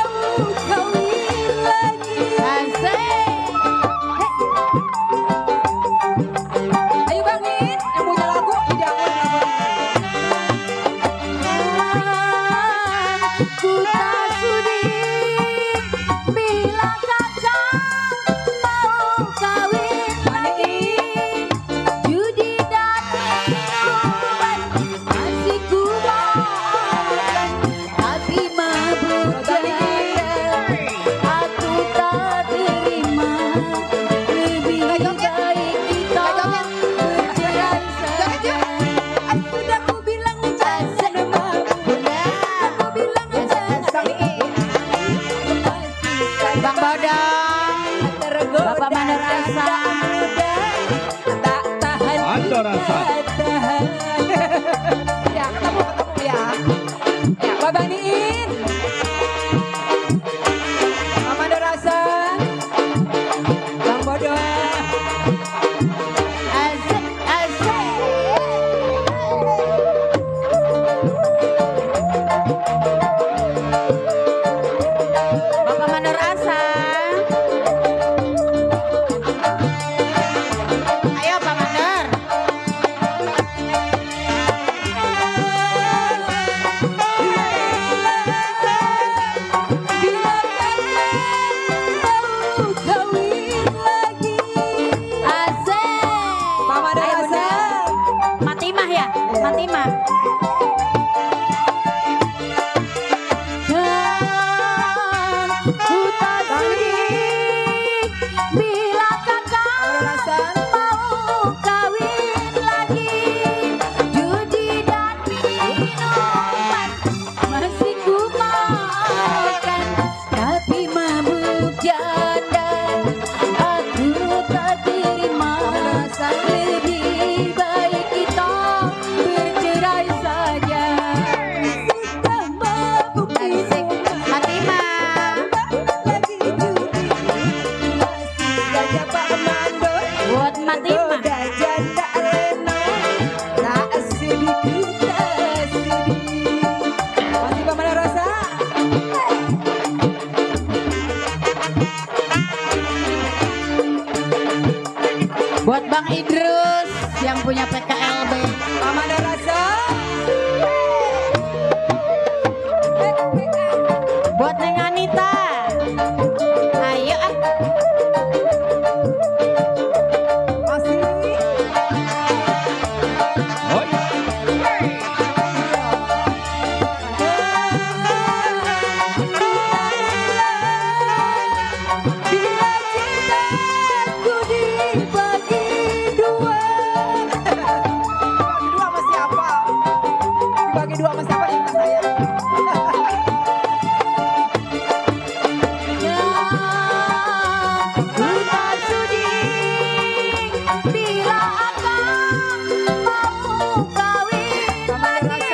mau kawin lagi. Ayo bangin, yang punya lagu didangun lagu. Ku tak sudi bila kakak mau kawin lagi. Judi dan minuman masih ku makan, tapi mabuk janda aku tak terima. Lebih baik kita bercerai saja. Sudah ku bilang jangan mabuk. Aku bilang jangan Bang Bodong, Bapak Mandor Asa. tak tahan. Mandor Asa. Tahan. Ya ketemu ya. Ya Babang Niin. Mama Dorasa. Bang Bodong. Asik, asik. Bapak Mandor Asa. Ayo Pak Mandor. Bila mau kawin lagi. Asik. Mama Ayo Dorasa. Bunda. Matimah ya? Matimah. Dan ku tak sudi bila kakak mau kawin lagi. Judi dan minuman masih ku makan, tapi mabuk janda aku tak terima. Lebih baik kita bercerai saja. Sudah mabuk Asik. Fatimah. lagi judi. Masih saja Pak Mandor. Buat Fatimah. Udah janda leno. Tak sedikit tak sedih. Masih Pak Mandor Rosa. Buat Bang Idrus yang punya PKLB. Pak Mandor Rosa. Buat Neng Anita. Ayo ah. Masih. Hoi. Bila cintaku dibagi dua. Dibagi dua sama siapa? Dibagi dua sama siapa cinta saya? Ku tak sudi bila akang mau kawin lagi.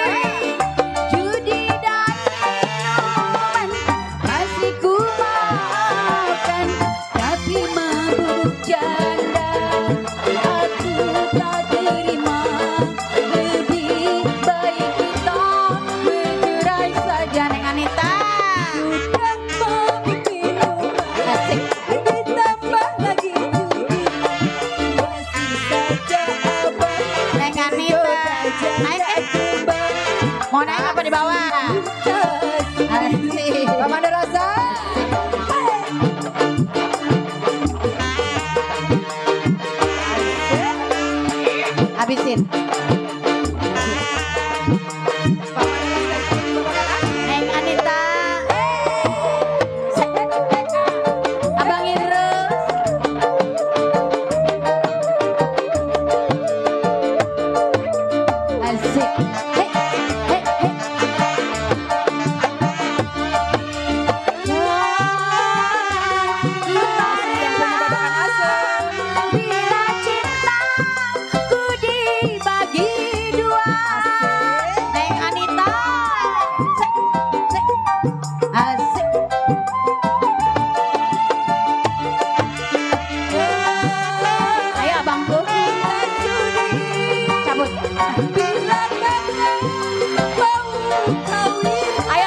Judi dan minuman masih ku makan, tapi mabuk janda aku tak terima. Lebih baik kita bercerai saja. Neng Anita. Sudah mabuk minuman. Asik. Ditambah lagi judi. Masih saja abang. Neng Anita. Naik mau naik apa di bawah? Asik. Pak Mandor Rosa. Habisin. Neng Anita. Abang Idrus. Asik. Hei, hei, hei. Bila cintaku dibagi dua. Neng Anita. Asik. Ayo abangku. Cabut. Bila kakak mau kawin. Ayo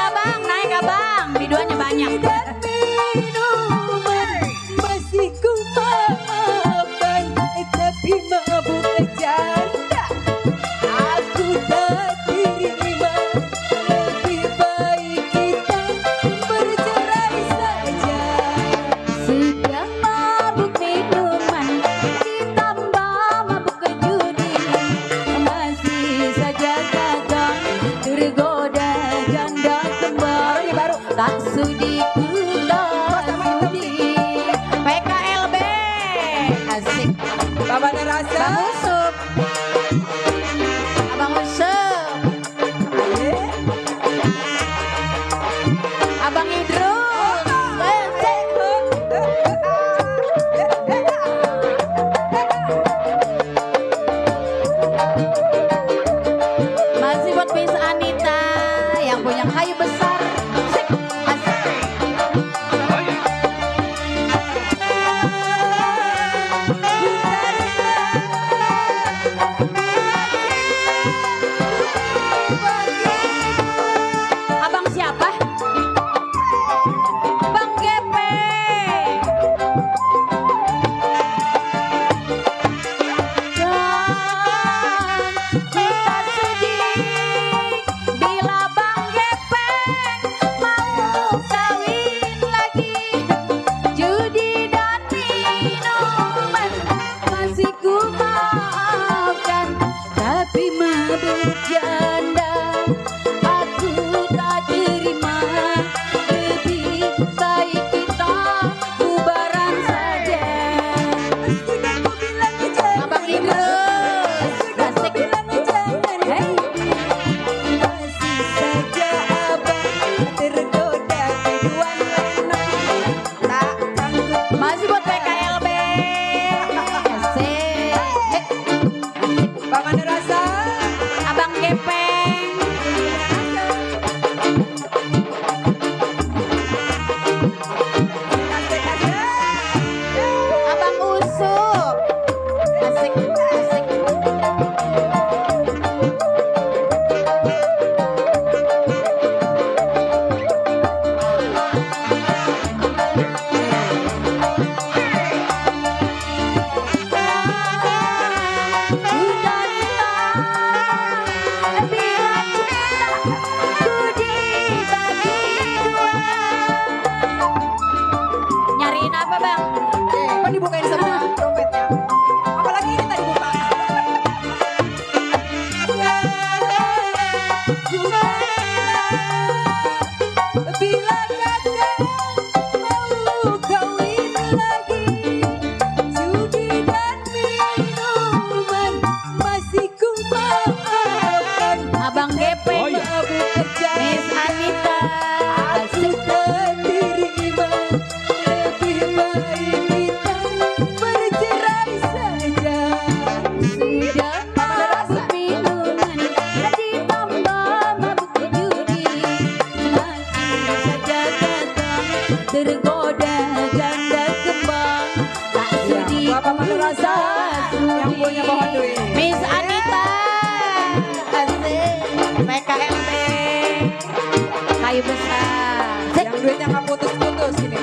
Kayu besar. Yang duitnya nggak putus-putus ini.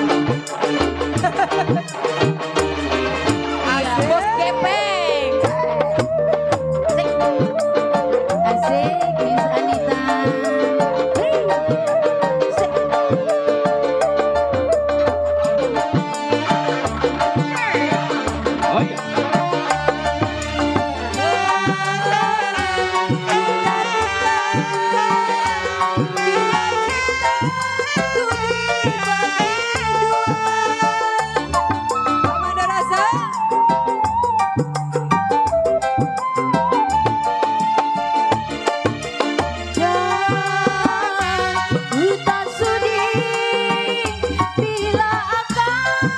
Iya, bos gepeng. Asik, Miss Anita. Oh iya. Ada rasa. Ku tak sudi bila akang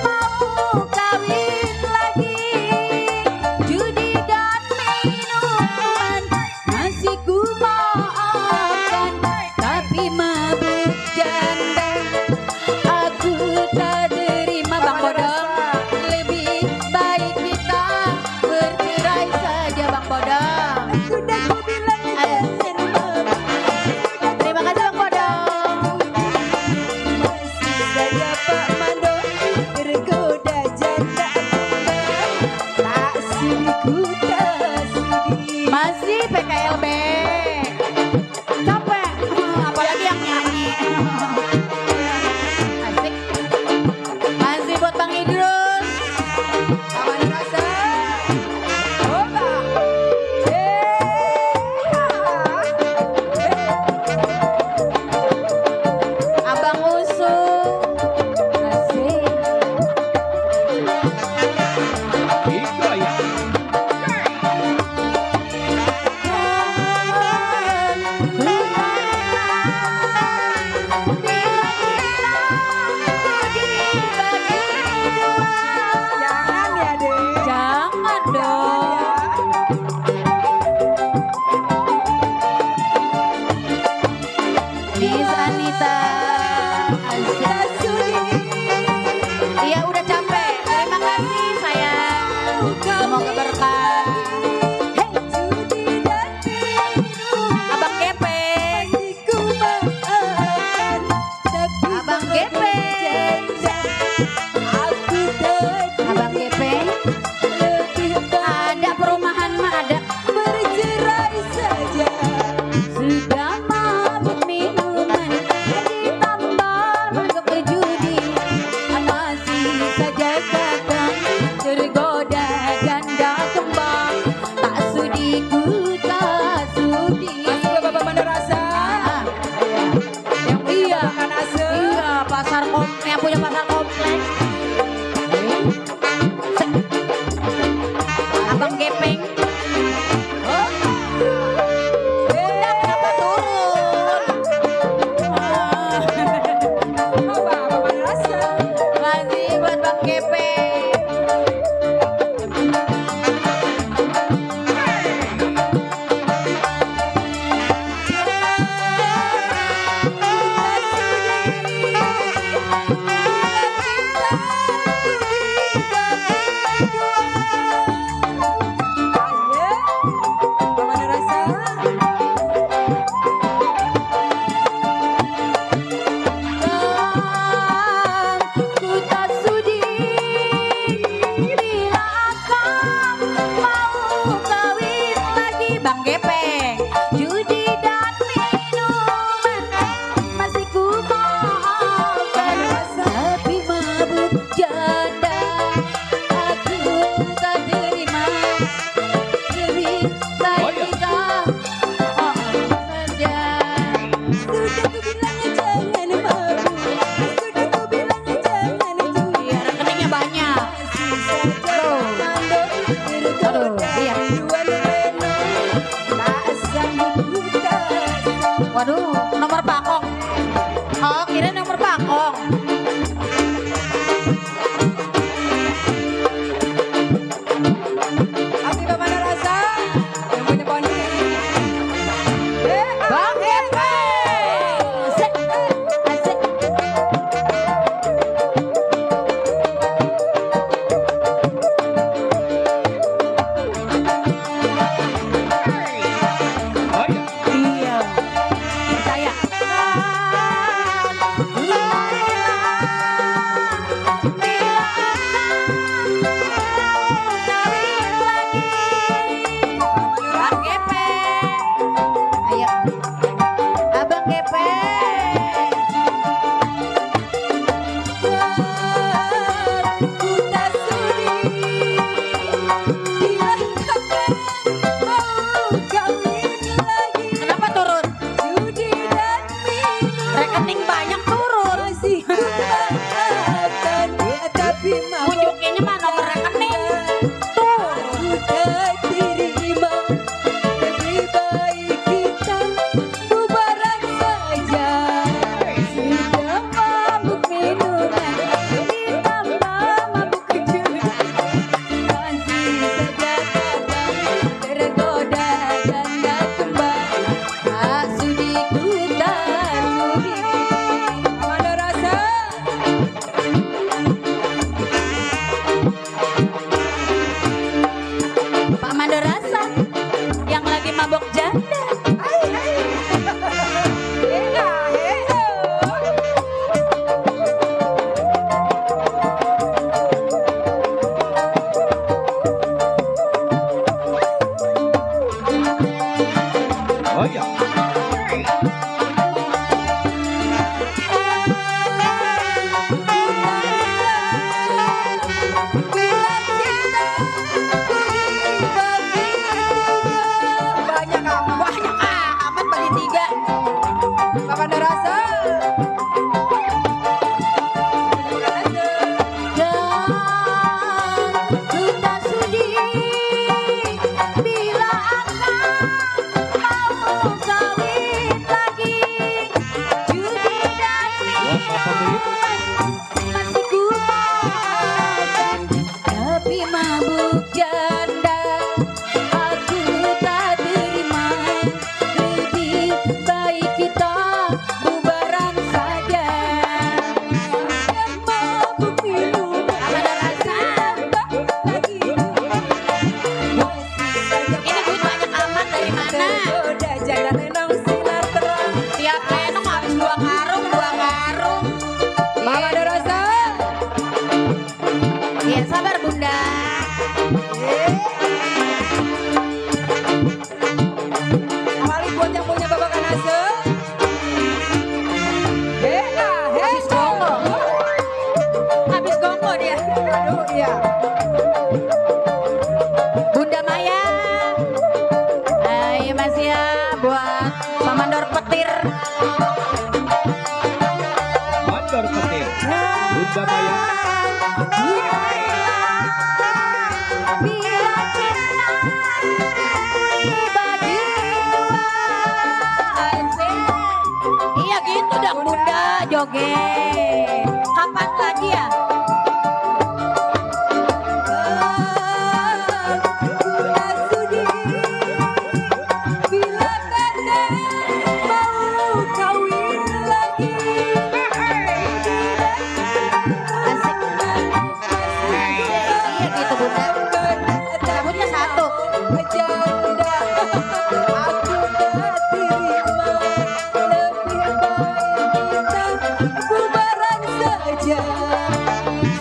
mau kawin lagi. Judi dan minuman masih ku maafkan, tapi mabuk janda aku tak terima. Bang Bodong, lebih baik kita bercerai saja Bang Bodong. Sudah ku bilang jangan mabuk. Terima kasih Bang Bodong. Masih saja Pak Mando tergoda janda kembang. Tak sudi ku tak sudi. Masih PKLB. Capek, apalagi yang nyanyi. Asik. Masih buat Bang Idrus. Ada rasa. Oba. Abang Usung. Asik. Iko ya. Jangan ya deh. Jangan dong. Miss Anita. Asik. Iya udah capek. Terima kasih sayang. Semoga berkah. Abang Gepeng. Abang Gepeng. Abang Gepeng. Ada perumahan mah ada. Bercerai saja. Sudah mabuk minuman, ditambah masuk ke judi. Masih saja kadang tergoda janda kembang. Tak sudi ku tak sudi. Masuk ke Bapak Mandarasa. Yang iya, Makan ase. iya pasar yang punya pasar komplek. Abang Gepeng. Bunda kenapa turun? Coba Bapak Mandarasa. Masih buat Bang Gepeng. Bapak Mandarasa. Ku tak sudi bila akang mau kawin lagi. Bang Gepeng, judi dan minuman masih ku maafkan, tapi mabuk janda aku tak terima. Lebih baik kita saja. Sudah ku bilang jangan mabuk. Sudah ku bilang jangan judi. Iya, rekeningnya banyak. Masih saja Mando tergoda iya. dua leno. Tak sanggup ku tak sanggup. Waduh, nomor Pakong. Oh, kira nomor Pakong. Asli Bapak Mandarasa. Yang punya poni. Bang Gepeng. Asik. Asik. Oh iya. Iya. Percaya Oh ya. Banyak amat bagi tiga. Bapak ada rasa. Ku tak sudi bila akan mau kawin lagi. Judi dan Buat Bapak Belit. masih ku tapi mabuk janda aku tak terima. Lebih baik kita bubaran saja. Yang mabuk minum ada rasa lagi. Ini duit banyak amat dari mana? Udah jangan lenong sinetron. Tiap lenong habis 2 karung, 2 karung. Bapak ada rasa. Iya sabar bunda. Kembali buat yang punya bapak kanase. Habis gongo. Habis gongo dia. Aduh iya. Bunda Maya. Ayo mas ya buat Pamandor Petir. Mandor Petir. Bunda Maya. Bila cinta dibagi dua. Asik. Iya gitu dong bunda joget. Kapan lagi ya? Asik. Iya gitu bunda. Rambutnya satu.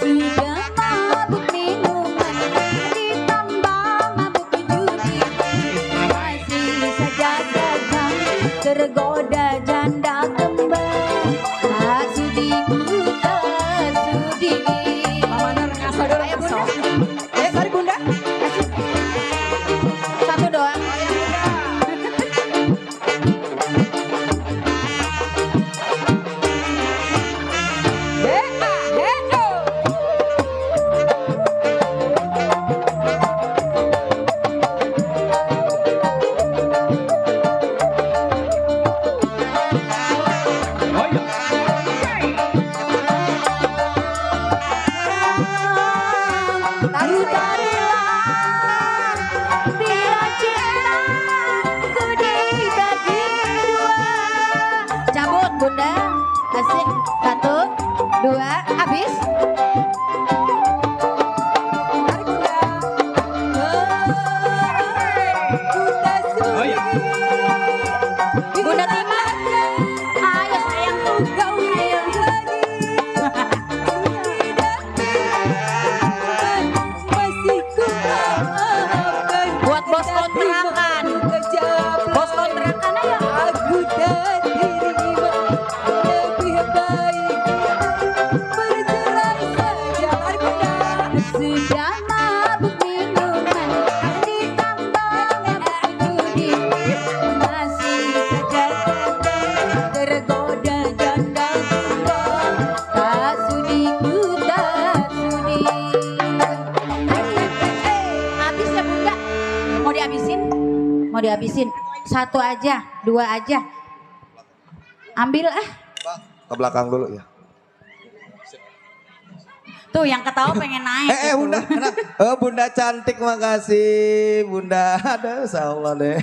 Sudah mabuk minuman ditambah mabuk judi. Masih saja dagang tergoda janda kembar. Tak sudi ku tak sudi. Pamandor ngaso dulu. Ayo bunda. Mari bunda. Satu doang. Oh ya. Bila cinta ku dibagi dua. Cabut bunda. Asik. 1, 2, habis. Oh ya. Bunda Tima. Ayo sayang. Ayo. Buat bos kontrakan. Bos kontrakan ayo. Aku tak terima. Lebih baik bercerai saja. Mari bunda. Sudah mabuk minuman ditambah mabuk judi. Masih saja dagang tergoda janda kembar. Tak sudi ku tak sudi. Habis ya bunda. Mau dihabisin? Mau dihabisin? 1 aja, 2 aja. Ambil ah. Ke belakang dulu ya. Tuh yang ketawa pengen naik. Bunda, oh Bunda cantik, makasih Bunda. Aduh, Allah deh.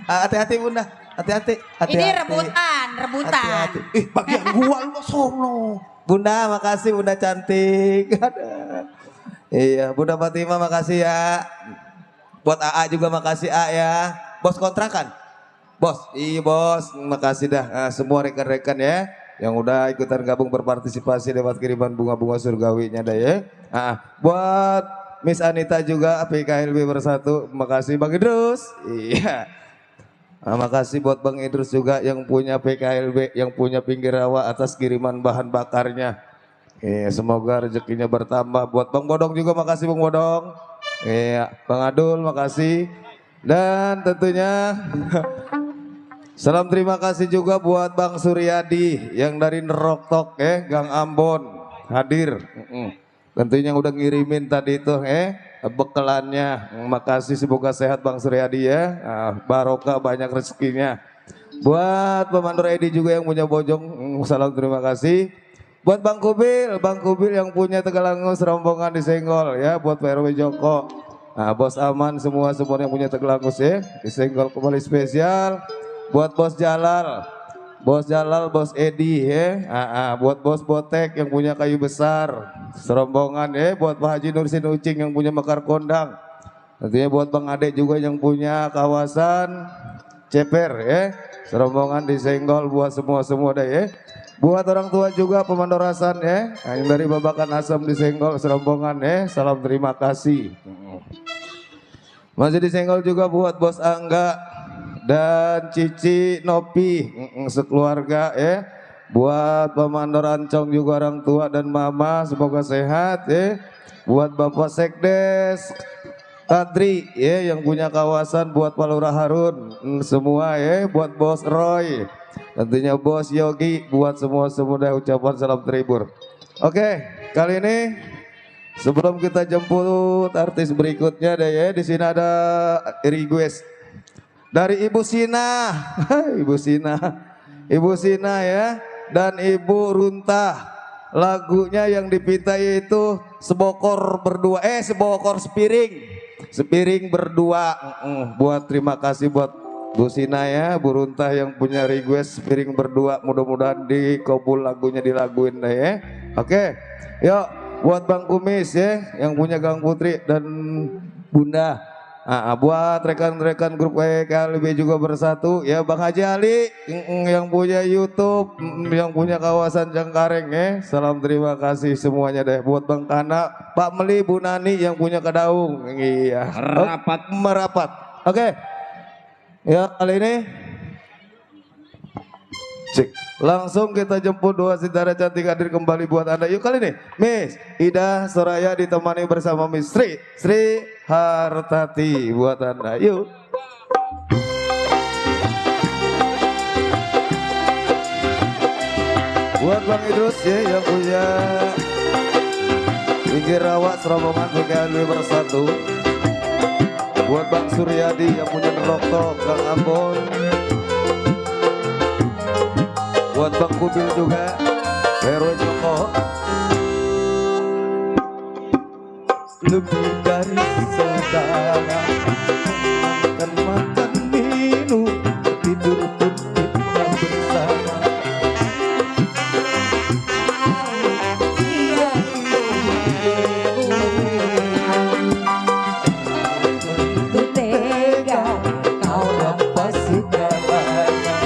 Hati-hati Bunda, hati-hati. Ini rebutan. Hati-hati. Bagian gua lu sono. Bunda, makasih Bunda cantik. Aduh. Iya, Bunda Fatimah makasih ya. Buat AA juga makasih A ya. Bos kontrakan. Bos, iya bos, makasih dah. Nah, semua rekan-rekan ya. Yang udah ikutan gabung berpartisipasi lewat kiriman bunga-bunga surgawinya dah ya. Buat Miss Anita juga PKLB Bersatu, makasih Bang Idrus. Iya. Makasih buat Bang Idrus juga yang punya PKLB, yang punya pinggir rawa atas kiriman bahan bakarnya. Semoga rezekinya bertambah. Buat Bang Bodong juga makasih Bang Bodong. Bang Adul makasih. Dan tentunya salam terima kasih juga buat Bang Suryadi yang dari Neroktok Gang Ambon hadir. Tentunya udah ngirimin tadi itu bekelannya. Makasih, semoga sehat Bang Suryadi ya. Barokah banyak rezekinya. Buat Pemandur Edi juga yang punya Bojong, salam terima kasih. Buat Bang Kubil yang punya Tegalangus rombongan disenggol ya. Buat Pak RW Joko, Bos Aman semuanya yang punya Tegalangus ya. Disenggol kembali spesial. Buat Bos Jalal, Bos Edi ya. Buat Bos Botek yang punya kayu besar serombongan ya. Buat Pak Haji Nursin Ucing yang punya Mekar Kondang. Tentunya buat Bang Ade juga yang punya kawasan Ceper ya. Serombongan disenggol buat semua deh ya. Buat orang tua juga Pemandorasan ya. Yang dari Babakan Asam disenggol serombongan ya. Salam terima kasih. Masih disenggol juga buat Bos Angga dan Cici Nopi sekeluarga ya. Buat Pemandor Ancong juga orang tua dan mama semoga sehat ya. Buat Bapak Sekdes Kadri ya yang punya kawasan, buat Pak Lurah Harun semua ya. Buat Bos Roy, tentunya Bos Yogi, buat semua dah ucapan salam terhibur. Oke, kali ini sebelum kita jemput artis berikutnya deh ya, di sini ada request dari Ibu Sina, Ibu Sina ya, dan Ibu Runta. Lagunya yang dipinta yaitu sebokor sepiring berdua. Buat terima kasih buat Bu Sina ya, Bu Runta yang punya request sepiring berdua. Mudah-mudahan dikabul lagunya, dilaguin deh ya. Oke, yuk buat Bang Kumis ya yang punya Gang Putri dan Bunda. Buat rekan-rekan grup KLB juga bersatu ya. Bang Haji Ali yang punya YouTube, yang punya kawasan Cengkareng ya. Salam terima kasih semuanya deh. Buat Bang Kana, Pak Meli, Bu Nani yang punya Kedaung. Iya. Merapat. Oke. Ya kali ini cek. Langsung kita jemput dua sitara cantik hadir kembali buat Anda. Yuk kali ini Miss Ida Soraya ditemani bersama Miss Sri Hartati buat Anda. Yuk. Buat Bang Idrus ya yang punya pinggir rawa serombongan PKLB bersatu. Buat Bang Suryadi yang punya Neroktok Gang Ambon. Buat Bang Kubil juga, Herwe Joko. Lebih dari saudara, makan minum, tidur pun kita bersama. Itu tega kau lepas segalanya.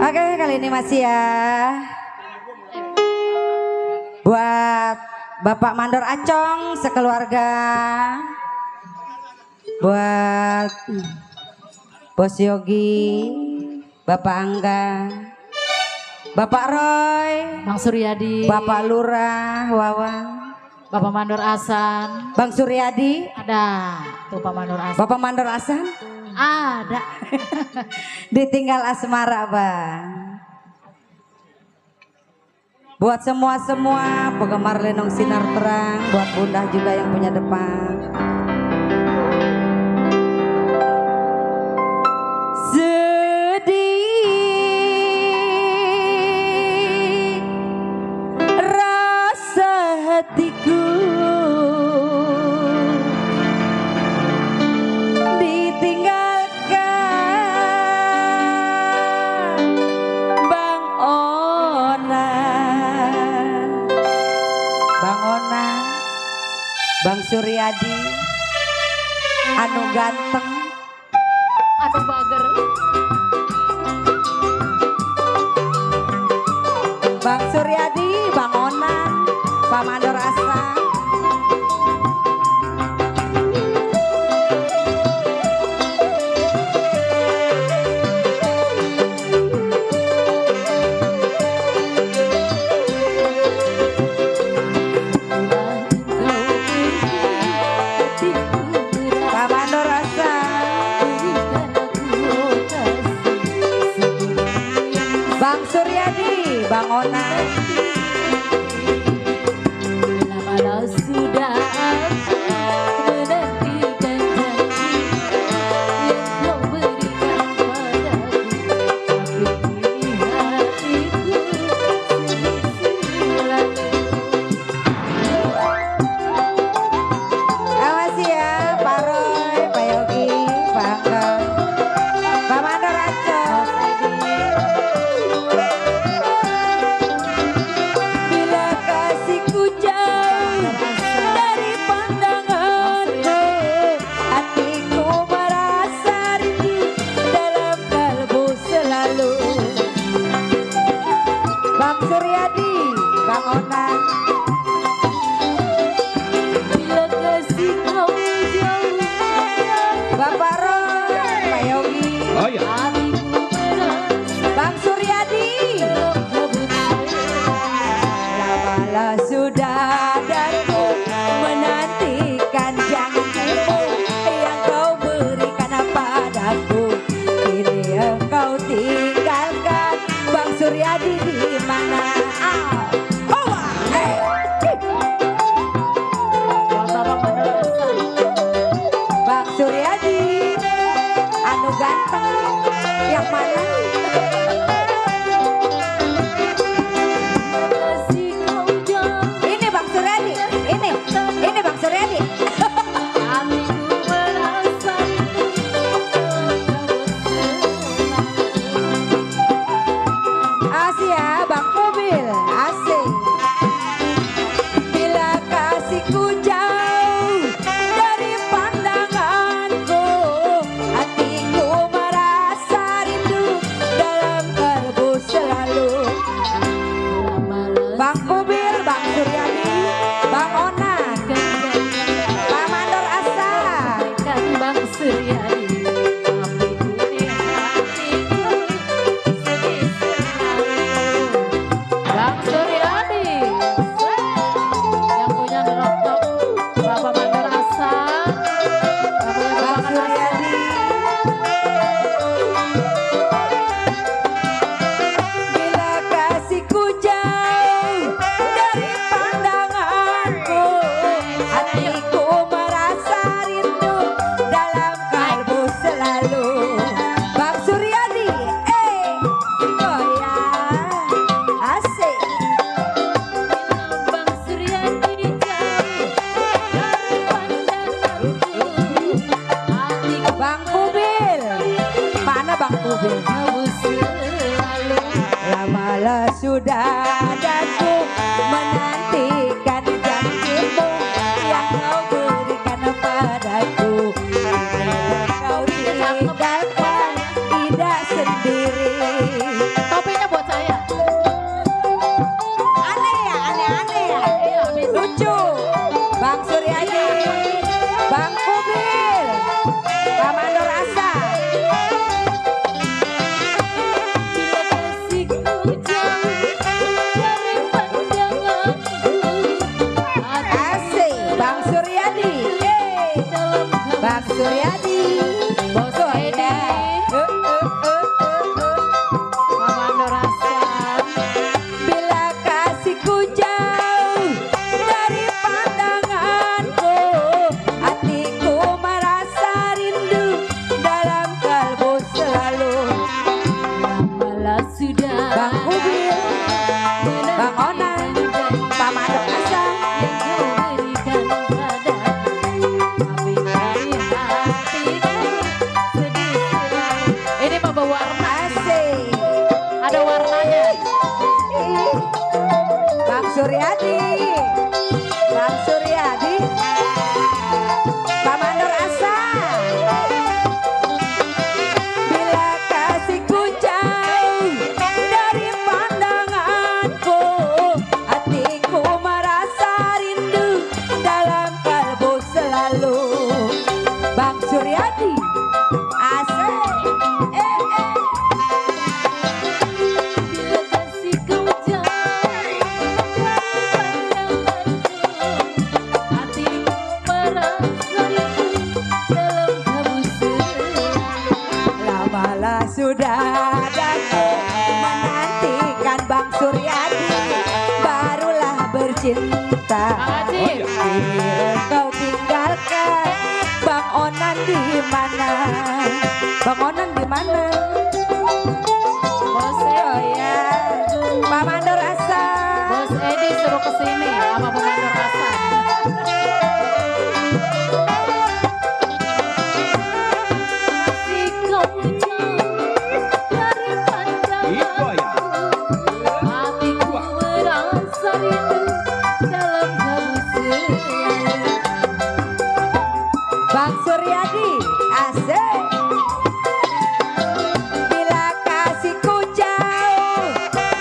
Oke, kali ini masih ya. Buat Bapak Mandor Acong sekeluarga. Buat Bos Yogi, Bapak Angga, Bapak Roy, Bang Suryadi, Bapak Lurah, Wawan, Bapak Mandor Asan, Bang Suryadi, ada tuh Pak Mandor Asan, Bapak Mandor Asan, ada. ditinggal asmara Bang. Buat semua penggemar Lenong Sinar Terang, buat Bunda juga yang punya depan. Sedih rasa hatiku ditinggalkan Bang Ona, Bang Suryadi, anu ganteng, Ada bager. Bang Suryadi, Bang Ona, Pak Mandor Asa. Pak Mandor Asa. Bang Suryadi, Bang Ona. Bila sudah menantikan janji yang kau berikan padaku, tapi kini hatiku selalu. Makasih ya Pak Roy, Pak Yogi, Pak Angga, Pak Mandor Aco. Bila kasihku jauh dari pandanganku, hatiku merasa rindu dalam kalbu selalu. Bang Suryadi, Bang Onan. Bila kasih kau jauh Bapak Roy, Pak Yogi, Oh ya. hatiku merasa Bang Suryadi. kabut Lama sudah dariku menantikan janjimu yang kau berikan padaku. Kini engkau tinggalkan. Bang Suryadi di mana? Oh, hey. Bapak Mandor Asa. Bang Suryadi, anu ganteng yang mana? Kasih kau jauh Ini Bang Suryadi, ini Bang Suryadi. hatiku merasa Asia Bang Mobil asing. Bila kasihku jauh dari pandanganku, hatiku merasa rindu dalam kalbu selalu. Bang Mobil, Bang Suryadi, Bang Onan, Pak Mandor Asa. kan Bang Suryadi, tapi kini hatiku sedih selalu. Bang Suryadi, yang punya rokok Bapak Mandor Asa, yang punya Bang Bapak Mandor Asa. Suryadi. Bila kasihku jauh dari pandanganku, hatiku merasa rindu dalam kalbu selalu. Bang Suryadi, goyang asik. Bang Suryadi jauh dari pandanganku, hatiku Bang Kubil, mana Bang Kubil? kabut selalu. Lamalah sudah daku menantikan janjimu yang kau berikan padaku. Kau tinggalkan tidak sendiri. Topinya buat saya. Aneh ya, aneh-aneh ya. Iya, habis. Lucu. Bang Suryadi, Bang Kubil, Pak Mandor Asa. Bila kasihku jauh dari pandanganku, Asik, Bang Suryadi. dalam Bang Suryadi. Bos Edi, Pak Mandor Asa. Bila kasihku jauh dari pandanganku, hatiku merasa rindu dalam kalbu selalu. Lamalah sudah Bang Kubil, Bang Onan, Pak Mandor Asa. yang kau berikan padaku, tapi kini hatiku sedih selalu. Ini membawa warna, Asik. ada warnanya. Bang Suryadi, Bang Suryadi, Pak Mandor Asa. Bila kasihku jauh dari pandanganku, hatiku merasa bercinta. Haji. Kini engkau tinggalkan. Bang Onan di mana? Bang Onan di mana? Bos Oh ya, Pak Mandor Asa. Bos Edi suruh kesini sama pemandu rasa. Masih kau jauh dari Itu ya. pandanganku, hatiku merasa rindu dalam kabut selalu. Bang Suryadi, asik. Bila kasihku jauh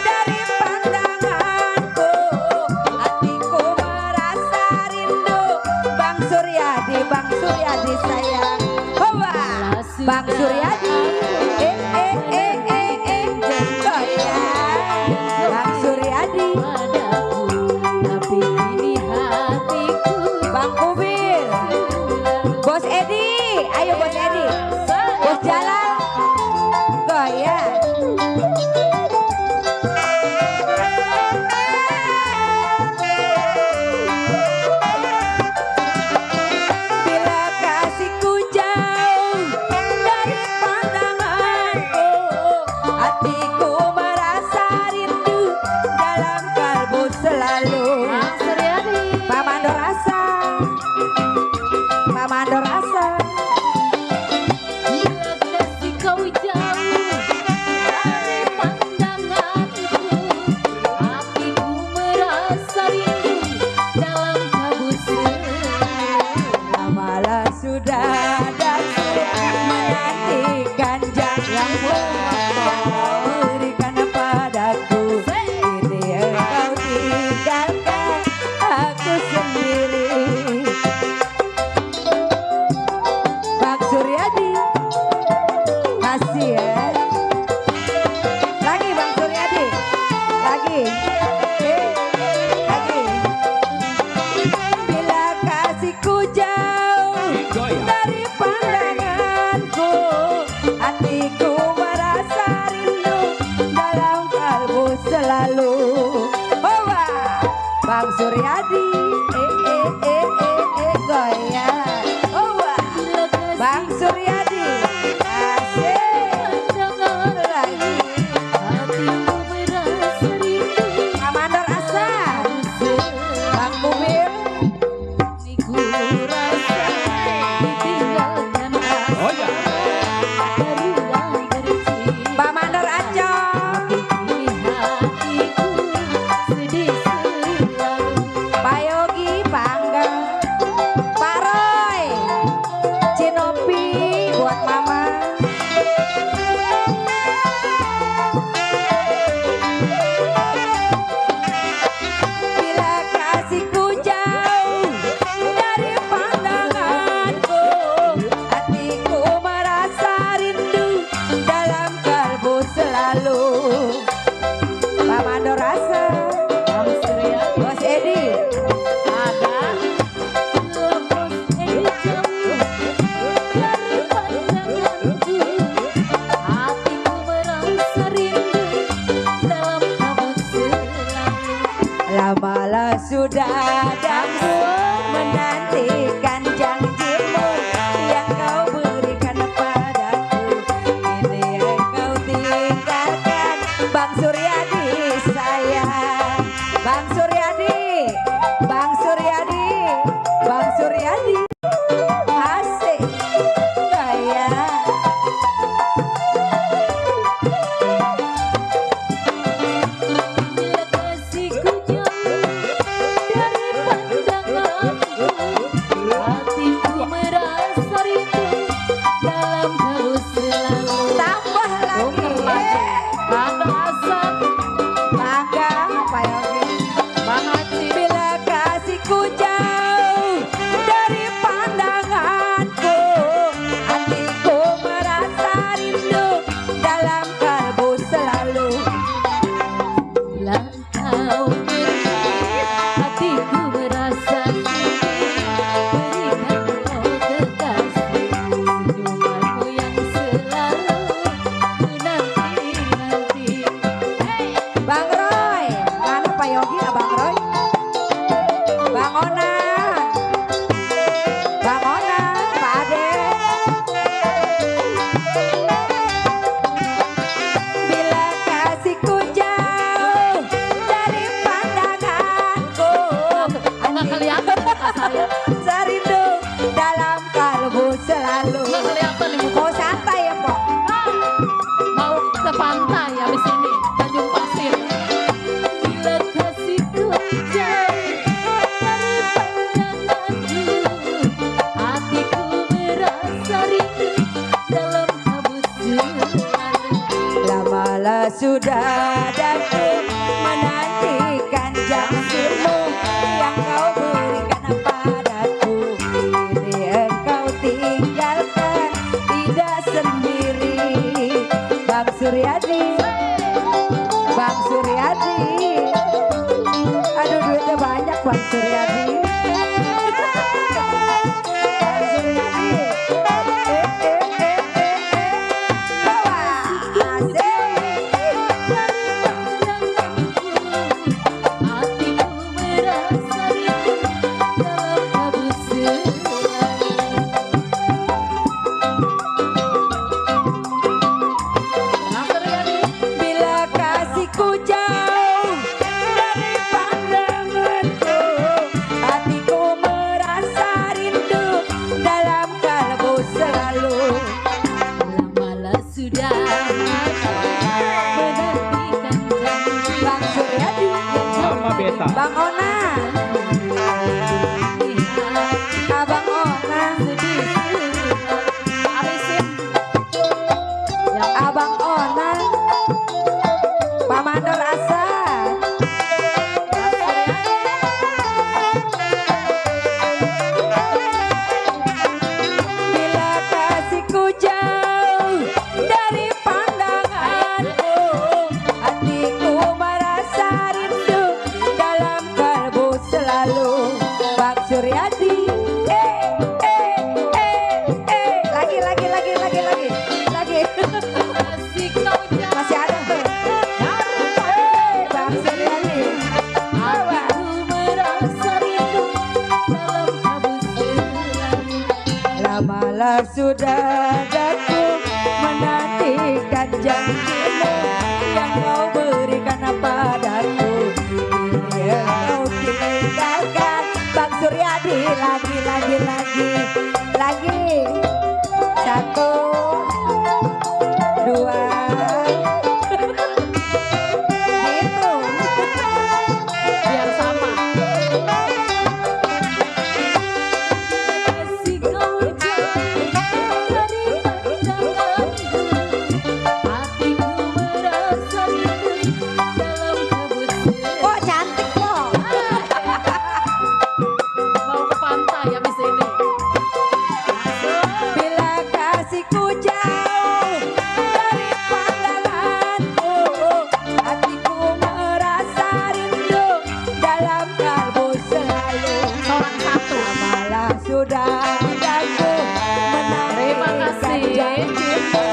dari pandanganku, hatiku merasa rindu. Bang Suryadi sayang. Hoa, Bang Suryadi. Goyang. Bang Suryadi. Padaku, tapi kini hatiku Bang Kubil. Bos Edi, ayo Bos Edi. Bos Jalal. Goyang. Bila kasihku jauh dari pandanganku, hatiku merasa rindu dalam kalbu selalu. Bang Suryadi. Pak Mandor Asa. Pak Mandor Asa. Bila kasih kau jauh dari pandanganku, hatiku merasa rindu dalam kabut selalu. Malah sudah dan menantikan janjimu yang kau berikan padaku. Kini engkau tinggalkan aku sendiri. Bang Suryadi, masih ya. Lagi Bang Suryadi, lagi. Lagi. Bila kasihku jauh Itu ya. dari pandanganku, hatiku merasa rindu dalam kalbu selalu. Hoa, Bang Suryadi, goyang. Hoa, Bang Suryadi, asik. Lagi, Hatiku merasa rindu Pak Mandor Asa, Bang Kubil. hatiku rasa ditinggalkan Oh ya. berulang bercinta. Pak Mandor Acong, Kini hatiku sedih selalu. Pak Yogi, Pak Angga, Pak Roy, Cinopi buat Mama. Bila kasihku jauh dari pandanganku, hatiku merasa rindu dalam kalbu selalu. Pak Mandor Asa, Bang Suryadi. Bos Edi. Ada lembut jauh dari pandanganku, hatiku merasa rindu dalam kabut selalu. Lamalah sudah dan ku menantikan janjimu yang kau berikan padaku. Kini engkau tinggalkan. Bang Suryadi sayang. Bang Suryadi, Bang Suryadi, Bang Suryadi. Asik. Goyang. Bila kasihku jauh dari pandanganku, saya. Serindu dalam kalbu selalu. Nggak kelihatan nih muka. Mau santai ya Pok? Mau ke pantai habis ini. Tanjung Pasir. Bila kasihku jauh dari pandanganku, hatiku merasa rindu dalam kabut selalu. Lamalah sudah daku menantikan janjimu yang kau berikan padaku. Kini engkau tinggalkan tidak sendiri. Bang Suryadi, Bang Suryadi, aduh duitnya banyak Bang Suryadi. Bang Suryadi, Hatiku merasa rindu dalam kabut selalu. bila kasihku jauh dari pandanganku, hatiku merasa rindu dalam kalbu selalu. Lamalah sudah menantikan janji. Bang Suryadi, Mama Beta. Bang Ona, Abang Ona, Habisin. Yang Abang Ona, Pak Mandor Asa. Bila kasihku jauh dari pandanganku, hatiku merasa rindu dalam kalbu selalu. Bang Suryadi, lagi. kasih kau jauh. Masih ada tuh. Bang Suryadi. Hatiku merasa rindu dalam kabut selalu. Lamalah sudah daku menantikan janjimu yang kau berikan padaku. Kini engkau tinggalkan. Bang Suryadi, lagi. 1, 2. Hitung. Biar sama. Kasih kau jauh dari pandanganku, hatiku merasa rindu dalam kabut selalu. Kok cantik kok. Mau ke pantai habis ini. Bila kasihku jauh dari pandanganku, hatiku merasa rindu dalam kalbu selalu. Seorang satu. Malah sudah daku Terima menantikan kasih. janjimu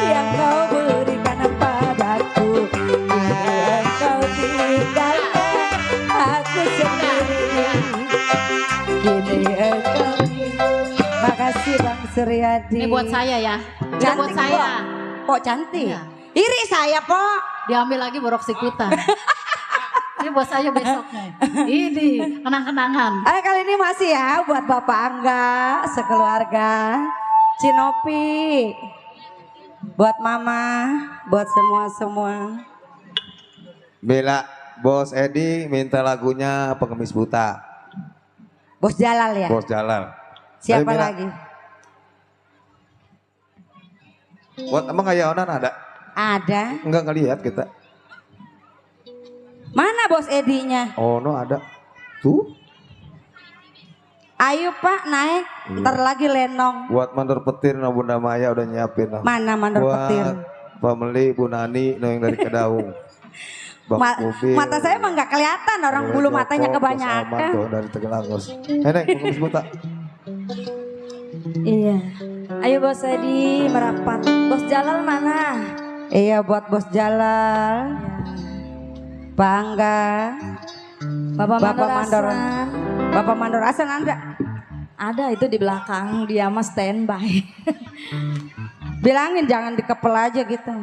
yang kau berikan padaku. Kini engkau tinggalkan aku sendiri. Kini engkau Makasih Bang Suryadi. Ini buat saya ya. Ini Cantik buat saya. Pok cantik. Iya. Iri saya Pok. Diambil lagi borok sikutan. Ini buat saya besoknya. Ini kenang-kenangan. Kali ini masih ya buat Bapak Angga sekeluarga. Cinopi. Buat Mama, buat semua. Bela Bos Edi minta lagunya Pengemis Buta. Bos Jalal ya. Bos Jalan. Siapa Ayo, Mila. lagi? Buat emang kayak onan ada? Ada. Enggak ngelihat kita. Mana Bos Edinya? Oh no ada. Tuh. Ayo Pak naik. Ntar lagi lenong. Buat mandor petir no Bunda Maya udah nyiapin. No. Mana mandor petir? Buat Pameli, Bu Nani, no yang dari Kedaung. Bang Ubi, Mata saya emang nggak kelihatan, orang Dewa bulu Joko, matanya Bos kebanyakan. Aman tuh dari Tegelagos. Nenek, Pengemis Buta. Iya. Ayo Bos Edi merapat. Bos Jalal mana? Iya buat Bos Jalal. Pak Angga. Bapak Mandor Mandor. Hasan. Bapak Mandor Hasan ada? Ada itu di belakang, dia mah standby. Bilangin jangan dikepel aja gitu.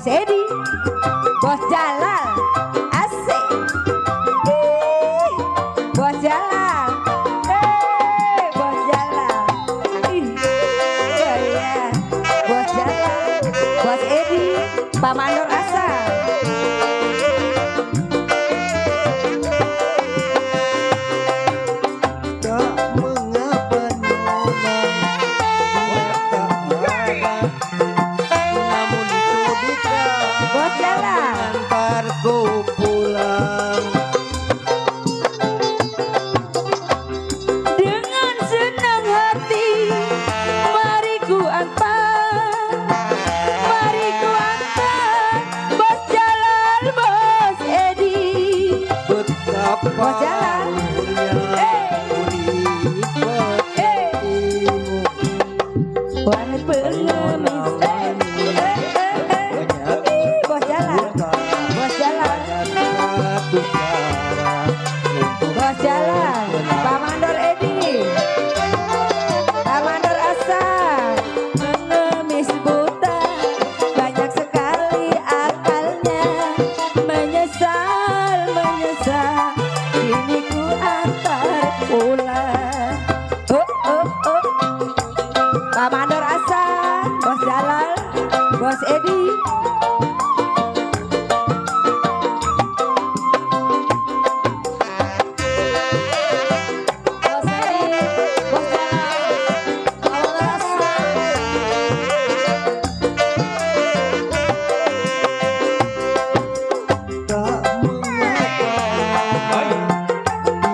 Bos Edi, Bos Jalal, asik. Bos Jalal, Bos Jalal, iya, Bos Jalal, Bos Edi, Pak Mandor Asa. Dengan senang hati mari ku antar Bos Jalal, Bos Edi. Bos Jalal, warnet pengemis, Bos Jalal, Bos Jalal, Bos Jalal, Pak Mandor Edi, Pak Mandor Asa, pengemis buta, banyak sekali akalnya, menyesal, kini ku antar pulang. Pak Mandor Asa, Bos Jalal, Bos Edi.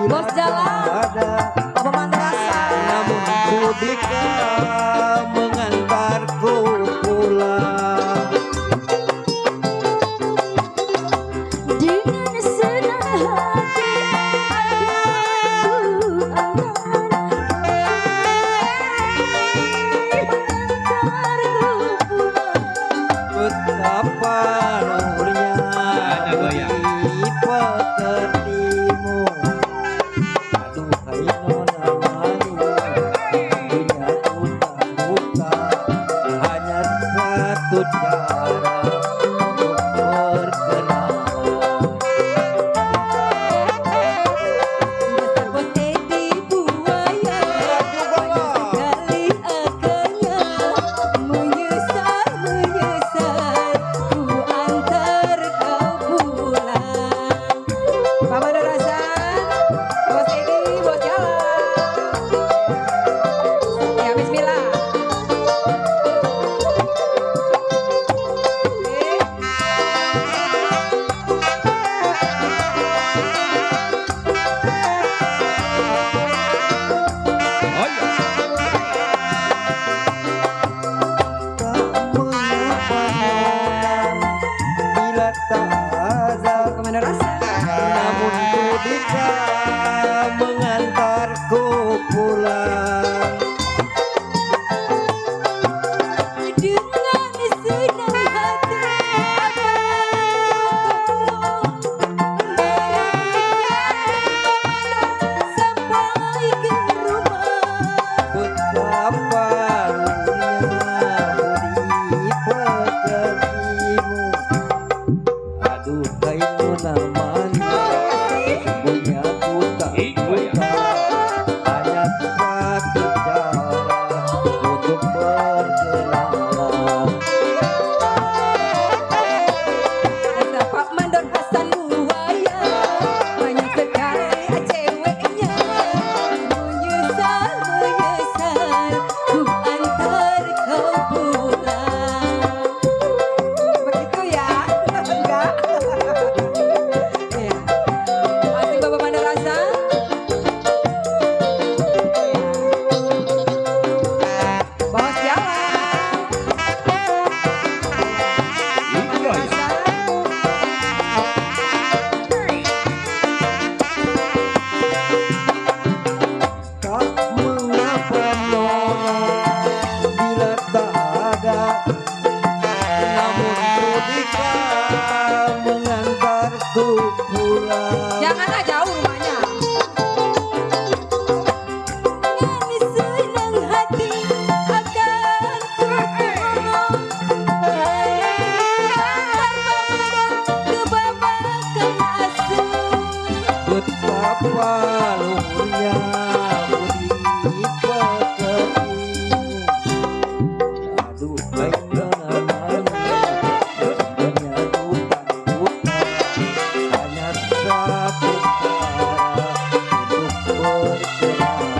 Bos Jalal, Bapak Mandor Asa. Namun kudika mengantarku pulang. Dengan senang hati aku Betapa nurnya di pekertimu. Aduhai nona mayu, dunia buta, hanya satu cara untuk berkenalan. Bos Edi buaya, sekali akalnya, menyesal, ku antar kau pulang. Pak Mandor Asa, Bos Edi, Bos Jalal. Ya bismillah. Oh ya. Bila tak ada, Pak Mandor Asa. namun kudika mengantarku pulang. dengan senang hati sampai ke rumah. Betapa nurnya budi pekertimu. Aduhai nona manis, punya ku tak palurnya budi peketing. Aduh aingana sebenarnya bukan hanya satu cara untuk berkenara.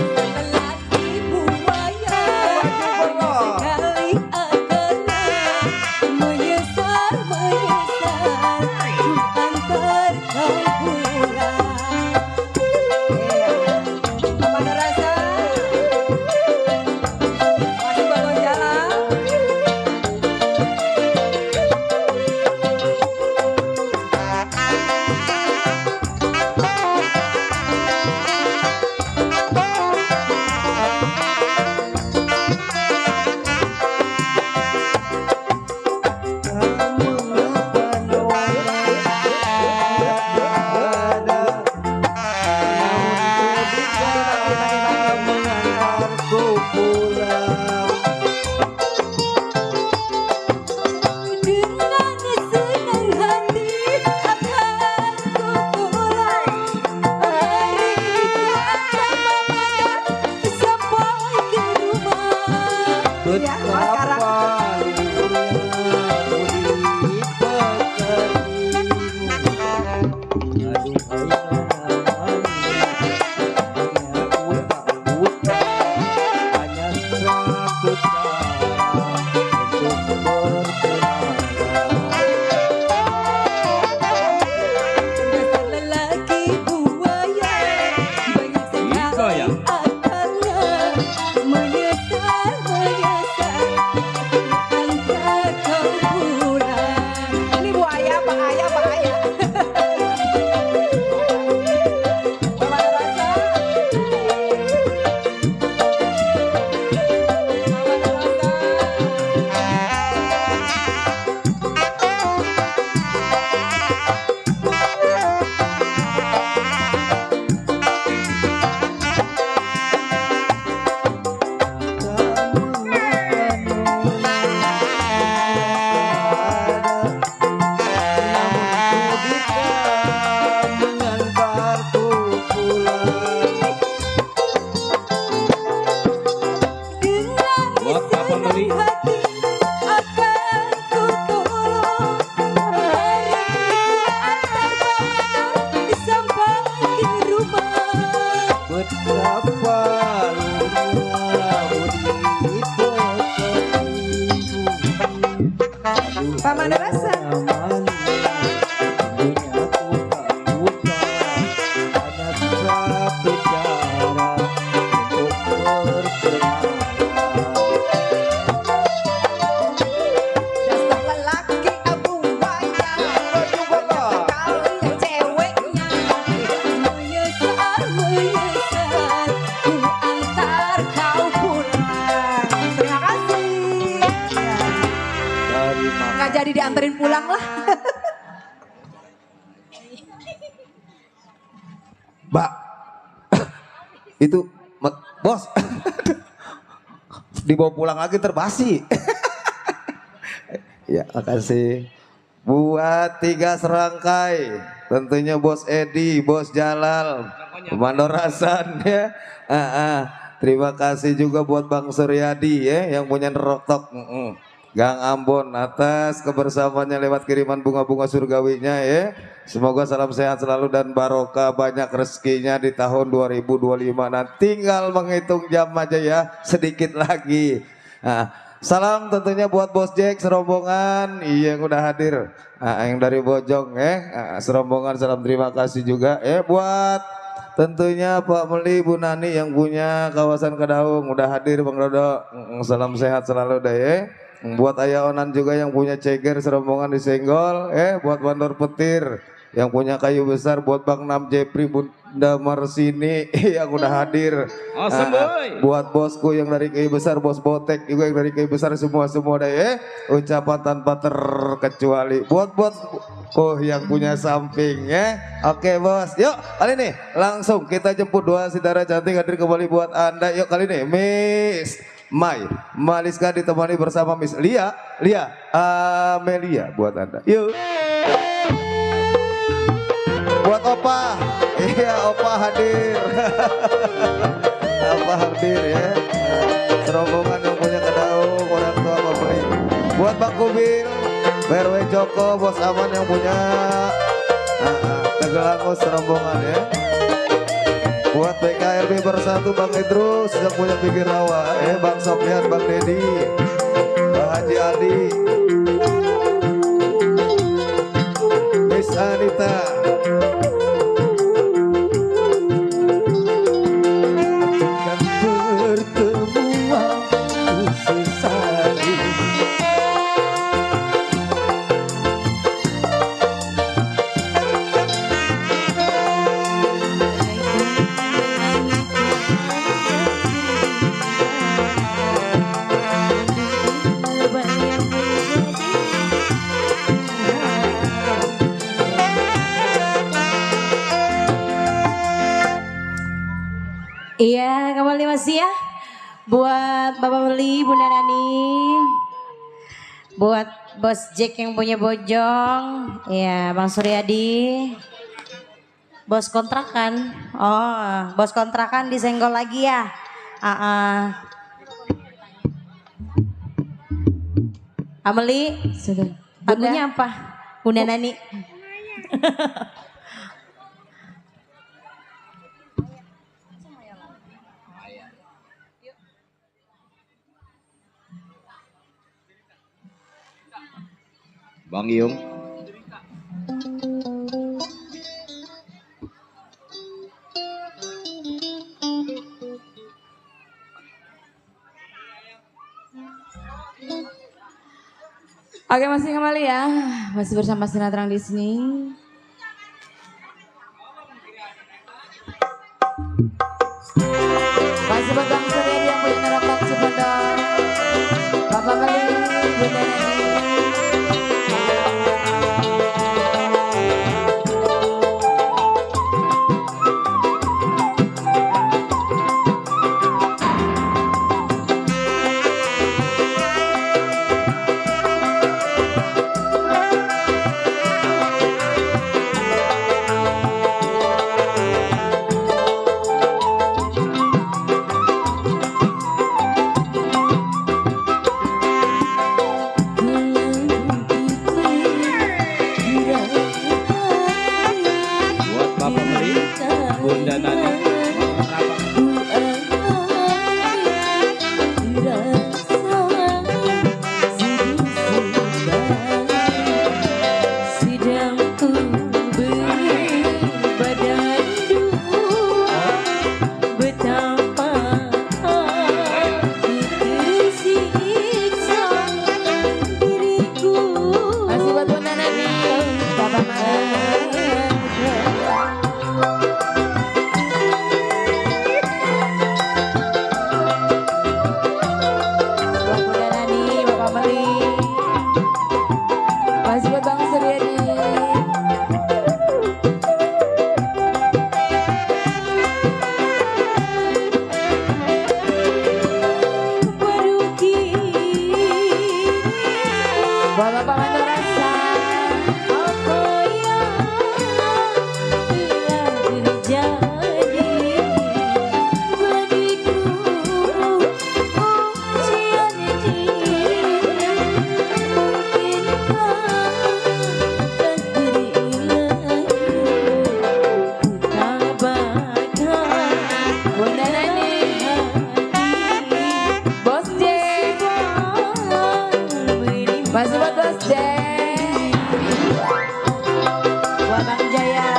Lelaki buaya sekali akana menyesal antar kau pulang. Mana rasa masih bawa jalan. Dengan senang hati akan ku pulang. Hari itu akan mengantar sampai ke rumah. Ya, sekarang dasar lelaki buaya banyak sekali akalnya menyesal antar kau pulang. Ini buaya bahaya. Mana rasa? Buat apa Meli? Hati akan ku tolong. Hari antar kau sampai ke rumah. Betapa lunya budi peketing. Pak Mana rasa? Dasar lelaki abu buaya sekali ceweknya menyesal ku antar kau pulang. Terima kasih. Nggak jadi dianterin pulang lah. Mbak, itu bos dibawa pulang lagi terbasi. Ya, makasih. Buat 3 serangkai, tentunya Bos Edi, Bos Jalal, Mandor Hasan ya. Terima kasih juga buat Bang Suryadi ya yang punya Neroktok. Gang Ambon atas kebersamaannya lewat kiriman bunga-bunga surgawinya ya. Semoga salam sehat selalu dan barokah, banyak rezekinya di tahun 2025. Nah, tinggal menghitung jam aja ya, sedikit lagi. Nah, salam tentunya buat Bos Jack serombongan yang udah hadir. Yang dari Bojong serombongan salam terima kasih juga buat tentunya Pak Meli, Bu Nani yang punya kawasan Kedaung udah hadir Bang Dodo. Salam sehat selalu deh Buat Ayah Onan juga yang punya ceger serombongan disenggol. Buat Bandor Petir yang punya kayu besar, buat Bang Nam Jepri, Bunda Marsini yang udah hadir. Awesome boy. Buat bosku yang dari kayu besar, Bos Botek juga yang dari kayu besar, semua deh ucapan tanpa terkecuali. Buat yang punya samping Oke bos, yuk kali ini langsung kita jemput dua saudara cantik hadir kembali buat Anda. Yuk kali ini Miss Maliska ditemani bersama Miss Lia Amelia buat Anda. Yuk. Buat Opa. Iya, Opa hadir. Opa hadir ya. Serombongan yang punya kedaung, orang tua pembeli. Buat Bang Kubil, BRW Joko, Bos Aman yang punya Tegelangus serombongan ya. Buat PKRB Bersatu Bang Idrus yang punya Pinggir Rawa, Bang Sofyan, Bang Dedi, Bang Haji Adi, Miss Anita. Iya, kembali masih ya. Buat Bapak Beli, Bunda Nani. Buat Bos Jack yang punya Bojong. Iya, Bang Suryadi. Bos kontrakan. Oh, bos kontrakan disenggol lagi ya. Ameli, lagunya apa? Bunda Nani. Bang Yung. Oke, masih kembali ya. Masih bersama Sinatrang di sini. Masih buat Bang Suryadi yang punya nerokok Cipondok. Bapak Beli, Bunda Nani. Bunda Nani. Masih buat Bos Jack. Buat Bang Jaya.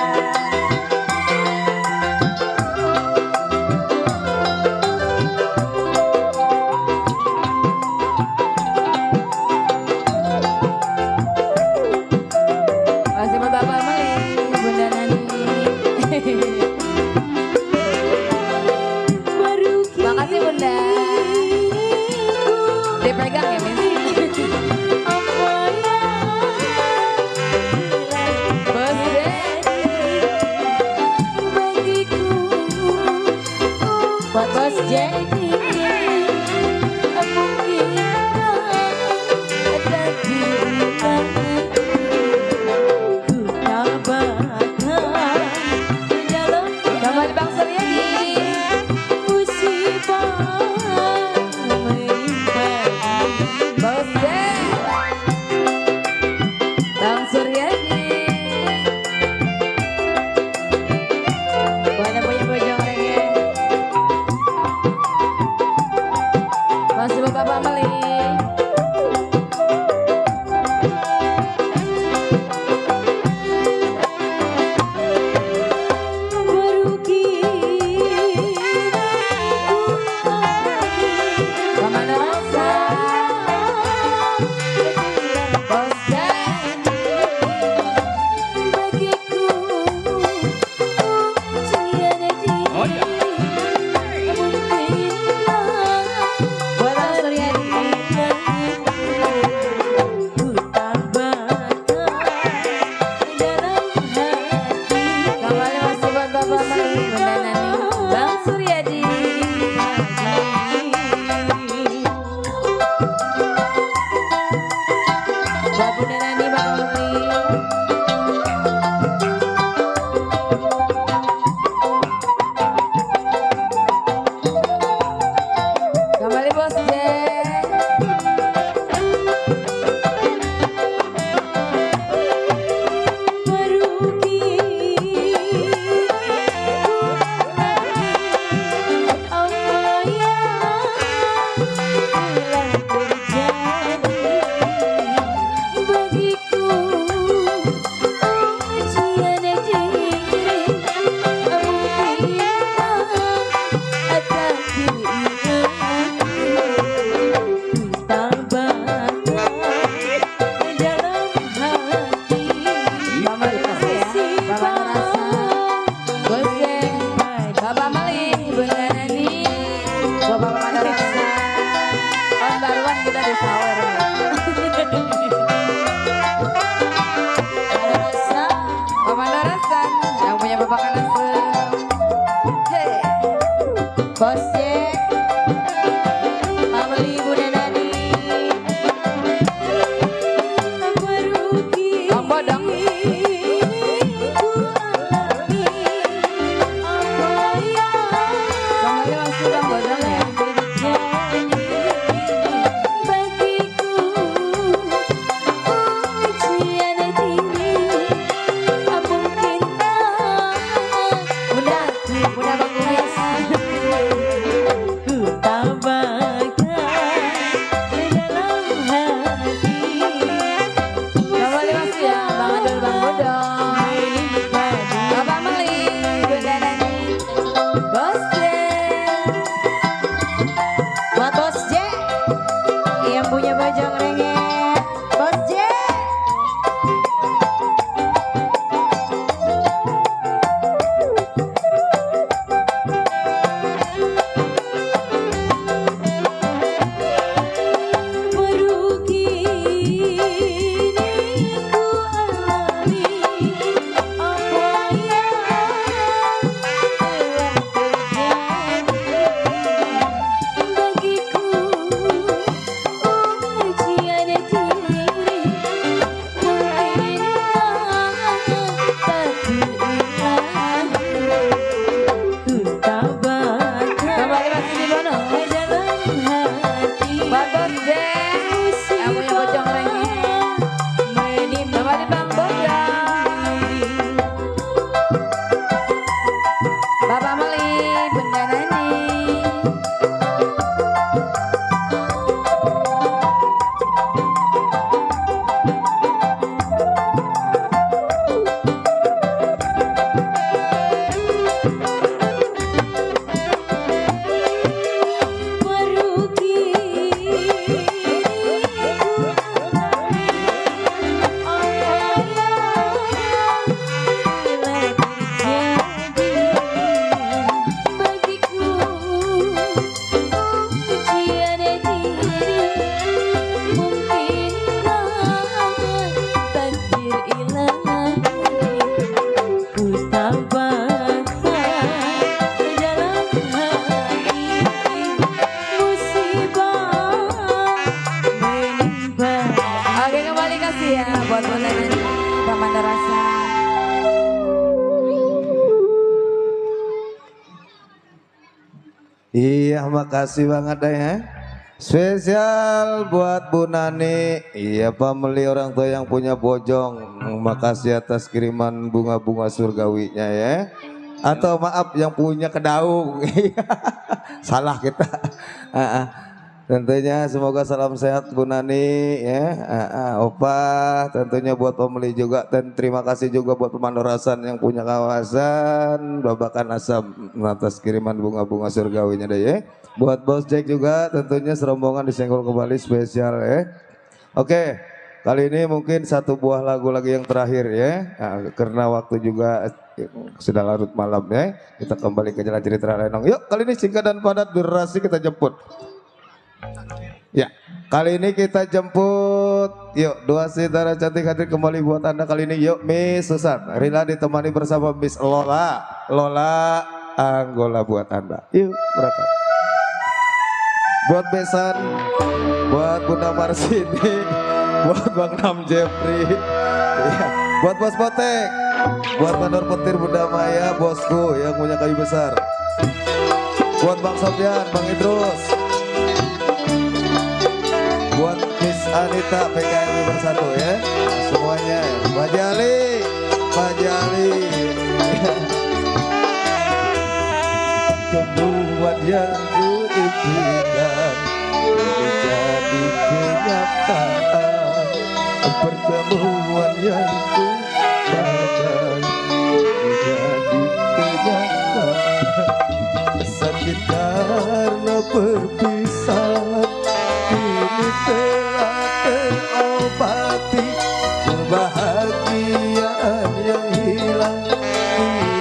Masih buat Bapak Meli, Bunda Nani. Makasih Bunda. Dipegang ya Miss. Buat Bos Jack. buat Bunda Nani Bapak Meli. Kembali Bos Jack. Bos Jack, Pak Meli, Bunda Nani. Bang Bodong. Kembali masih Bang Bodong ya. Bunda Bang Kumis. Kembali masih ya Bang Adul Bang Bodong. Bapak Meli, Bunda Nani, Bos Jack. Buat Bos Jack yang punya bojong renget. Bos Jack. Kembali masih di mana? Bang Bos Jack. Yang punya bojong renget. Kembali Bang Bodong. Bapak Meli, Bunda Nani. Oke kembali kasih ya buat Bunda Nani, Taman Rasa. Iya, makasih banget deh ya. Spesial buat Bu Nani. Iya, Pak Meli orang tua yang punya bojong. Makasih atas kiriman bunga-bunga surgawinya ya. Atau maaf yang punya kedaung. Salah kita. Tentunya semoga salam sehat Bu Nani ya. Opa tentunya buat Pak Meli juga, dan terima kasih juga buat Pemandorasan yang punya kawasan Babakan Asam atas kiriman bunga-bunga surgawinya deh ya. Buat Bos Jack juga tentunya serombongan disenggol kembali spesial ya. Oke, kali ini mungkin satu buah lagu lagi yang terakhir ya. Karena waktu juga sudah larut malam ya. Kita kembali ke Jalan Cerita Lenong. Yuk, kali ini singkat dan padat durasi kita jemput. Ya, kali ini kita jemput. Yuk, dua sitara cantik hadir kembali buat Anda kali ini. Yuk, Miss Susan, Rila ditemani bersama Miss Lola. Lola Anggola buat Anda. Yuk, berangkat. Buat Besan, buat Bunda Marsini, buat Bang Nam Jeffrey, ya. Buat Bos Botek, buat Mandor Petir Bunda Maya, bosku yang punya kayu besar. Buat Bang Sofyan, Bang Idrus. Buat Miss Anita PKRW Bersatu ya, semuanya. Pak Jali, Pak Jali. Kebuat yang ku impikan menjadi kenyataan, pertemuan yang ku harapkan menjadi kenyataan. Sakit karena perpisahan kini telah terobati, kebahagiaan yang hilang kini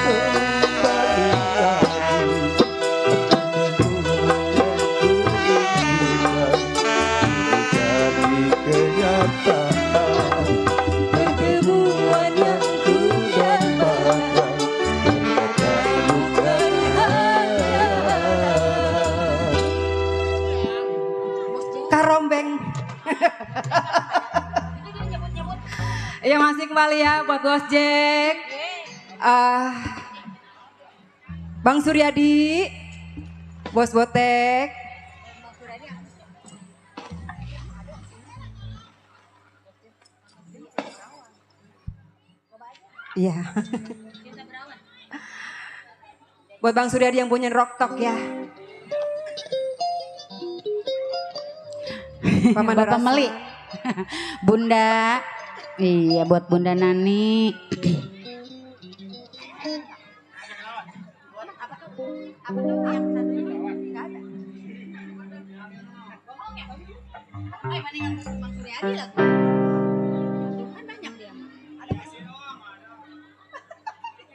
kembali lagi. Menjadi kenyataan, pertemuan yang ku dapatkan ternyata bukan Karombeng. Ya masih kembali ya buat Bos Jack. Bang Suryadi, Bos Botek. Iya. Buat Bang Suryadi yang punya rock talk ya. Bapak Meli. Bunda. Iya buat Bunda Nani.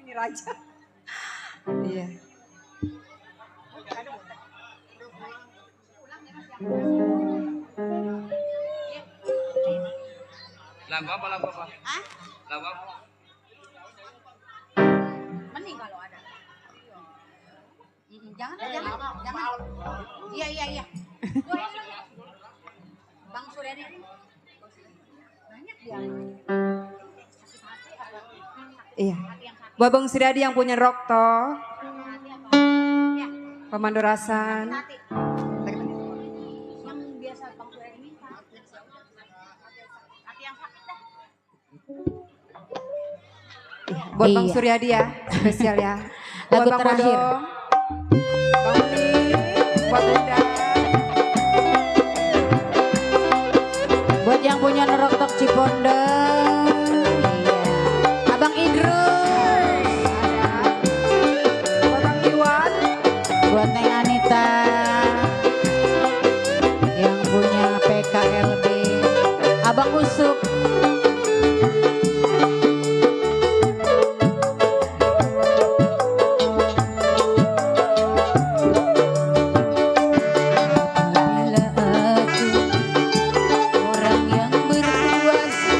Ini Raja. Iya. Lagu apa? Hah? Lagu apa? Mending kalau ada. Jangan. Iya. Bang Suryadi. Banyak dia. Iya. Buat Bang Suryadi yang punya rock talk. Pak Mandorasan. Yang biasa Bang Suryadi minta. Hati yang sakit dah. Buat Bang Iya. Suryadi ya, spesial ya. Lagu Buat Bang terakhir. Bodong, Bang Uni, buat Bunda. Buat yang punya nerok tok Cipondang. Iya. Abang Idrus. Buat Bang Iwan, Buat Neng Anita. Yang punya PKLB. Abang Usuk. Apabila aku orang yang berkuasa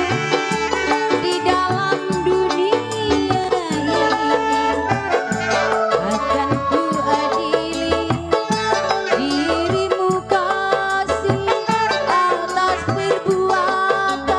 di dalam dunia ini, akan ku adili dirimu kasih atas perbuatan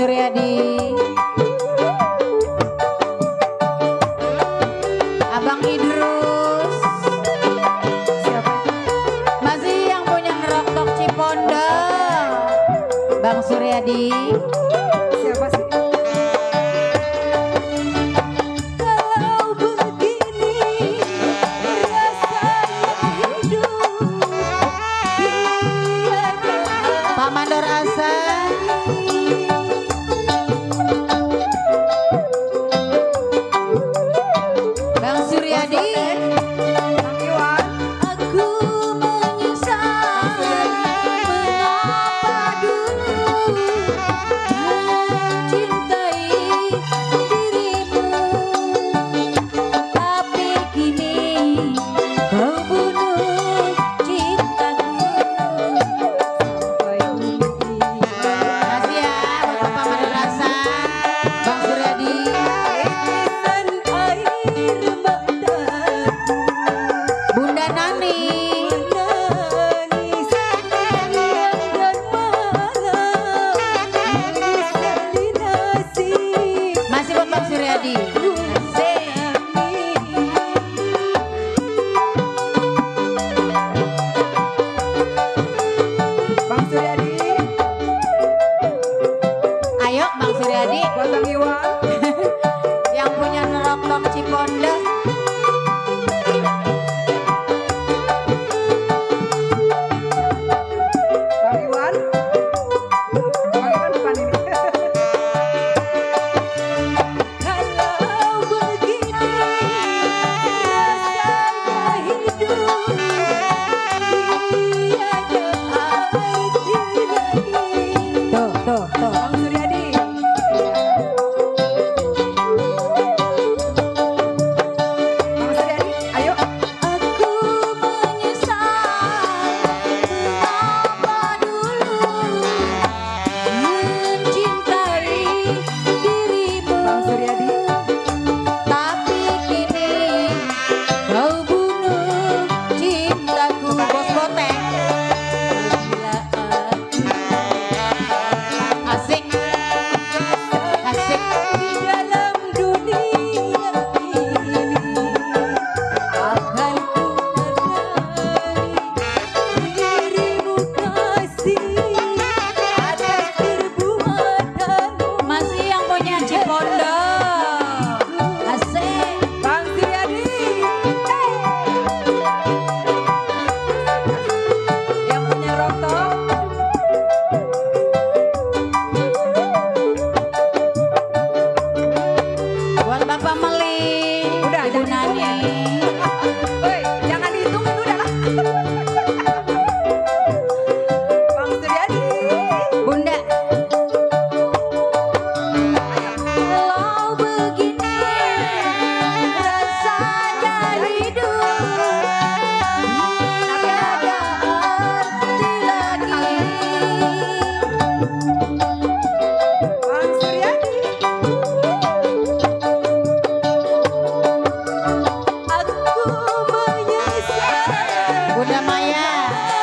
Suryadi. Abang Idrus. Siapa? Masih yang punya ngerokok Cipondo. Bang Suryadi. Siapa sih? Pak Mandor Asa. Bang Suryadi. Bang Iwan. Aku menyesal mengapa dulu mencintai dirimu, tapi kini kau bunuh cintaku. Makasih ya buat Pak Mandor Asa. Bang Suryadi. Bunda Nani. Masih buat Bang Suryadi. Bang Suryadi. Ayo Bang Suryadi. Buat Bang Iwan. Yang punya ngerokok Cipondo. Bang Iwan. Bang Iwan depan ini. Kalau begini rasanya hidup tiada arti lagi. Tuh. Bang Suryadi. Bang Suryadi, ayo. Aku menyesal mengapa dulu mencintai dirimu, Bang Suryadi. tapi kini kau bunuh cintaku. Bos Botek. Bila Asik. Asik. di dalam dunia ini akan ku kenali dirimu kasih atas perbuatanmu. Masih yang punya Cipondo. Asik. Bang Suryadi. Yang punya rokok. Buat Bapak Meli. Udah, Ibu jangan Nani. Woi, jangan dihitungin udah lah. Bang Suryadi. Bunda. Kalau begini rasanya hidup tiada arti lagi. Bang Suryadi. Aku menyesal Bunda Maya.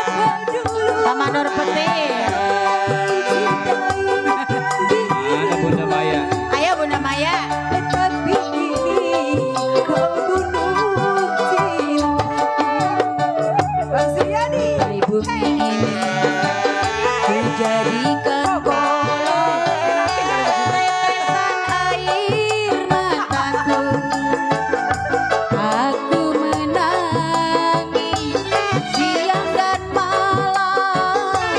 apa dulu Pak Mandor Petir. Mana Bunda Maya? Ayo Bunda Maya. tapi kini kau bunuh cintaku. Bang Suryadi. Dari bumi ini ku jadikan kolam tetesan air mataku. Aku menangis siang dan malam,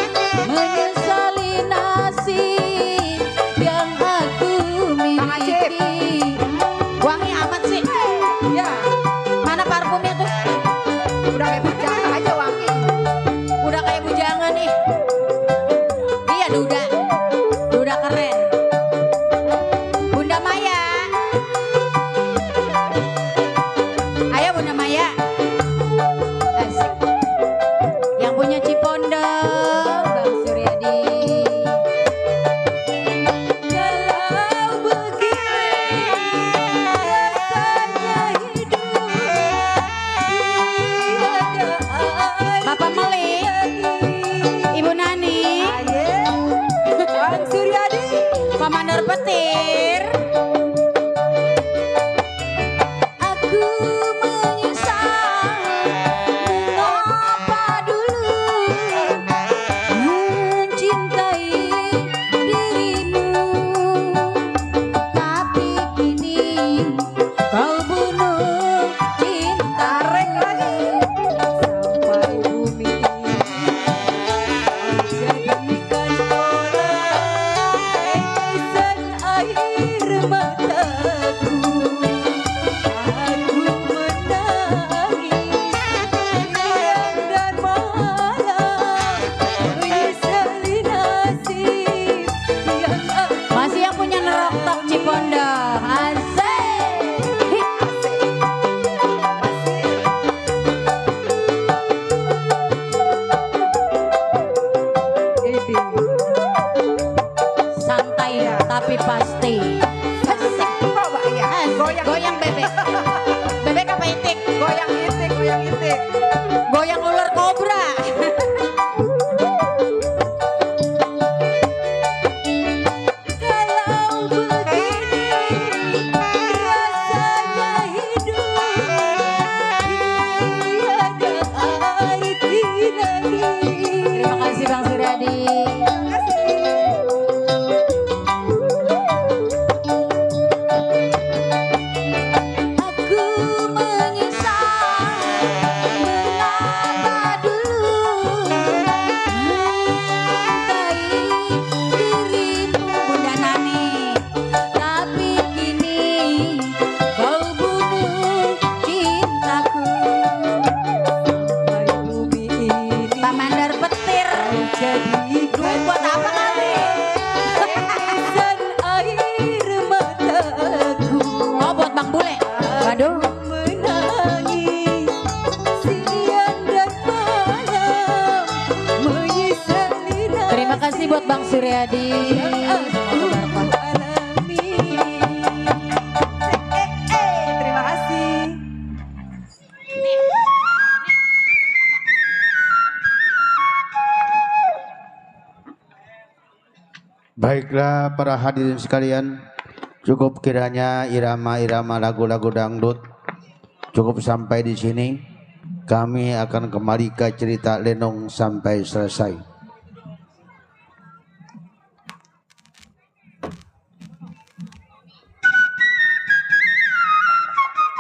menyesali nasib yang aku miliki. Wangi amat sih. Ya, Mana parfumnya tuh? udah kayak bujangan aja wangi. Udah kayak bujangan nih. Iya Duda. Duda keren. Bunda Maya. Ayo Bunda Maya. Asik. Yang punya Cipondo. Bang Suryadi. Kalau begini rasanya hidup tiada arti Bapak Meli. lagi. Ibu Nani. Ayo. Petir. Aku menyesal mengapa dulu mencintai dirimu, tapi kini kau bunuh cinta. Tarik lagi. Sampai bumi ini jadikan oleh tetesan air mataku. Aku menangis siang dan malam, menyesali nasib yang Masih yang punya nerok tok Cipondok. Asik. ini. Santai tapi pasti. Asik. Coba ya. Asik. Goyang bebek. Bebek apa itik? Goyang itik, goyang itik. Goyang ular kobra. Kalau begini rasanya hidup tiada arti lagi. Terima kasih Bang Suryadi. Aku menyesal mengapa dulu mencintai dirimu, Bunda Nani. tapi kini kau bunuh cintaku. Sampai bumi ini Pak Mandar Petir. jadikan Buat apa kali? tetesan air mataku. Oh buat Bang Bule. Waduh. Menangis siang dan malam, menyesali Terima kasih buat Bang Suryadi. aku alami. Terima kasih. Baiklah para hadirin sekalian, cukup kiranya irama-irama lagu-lagu dangdut cukup sampai di sini. Kami akan kembali ke cerita Lenong sampai selesai.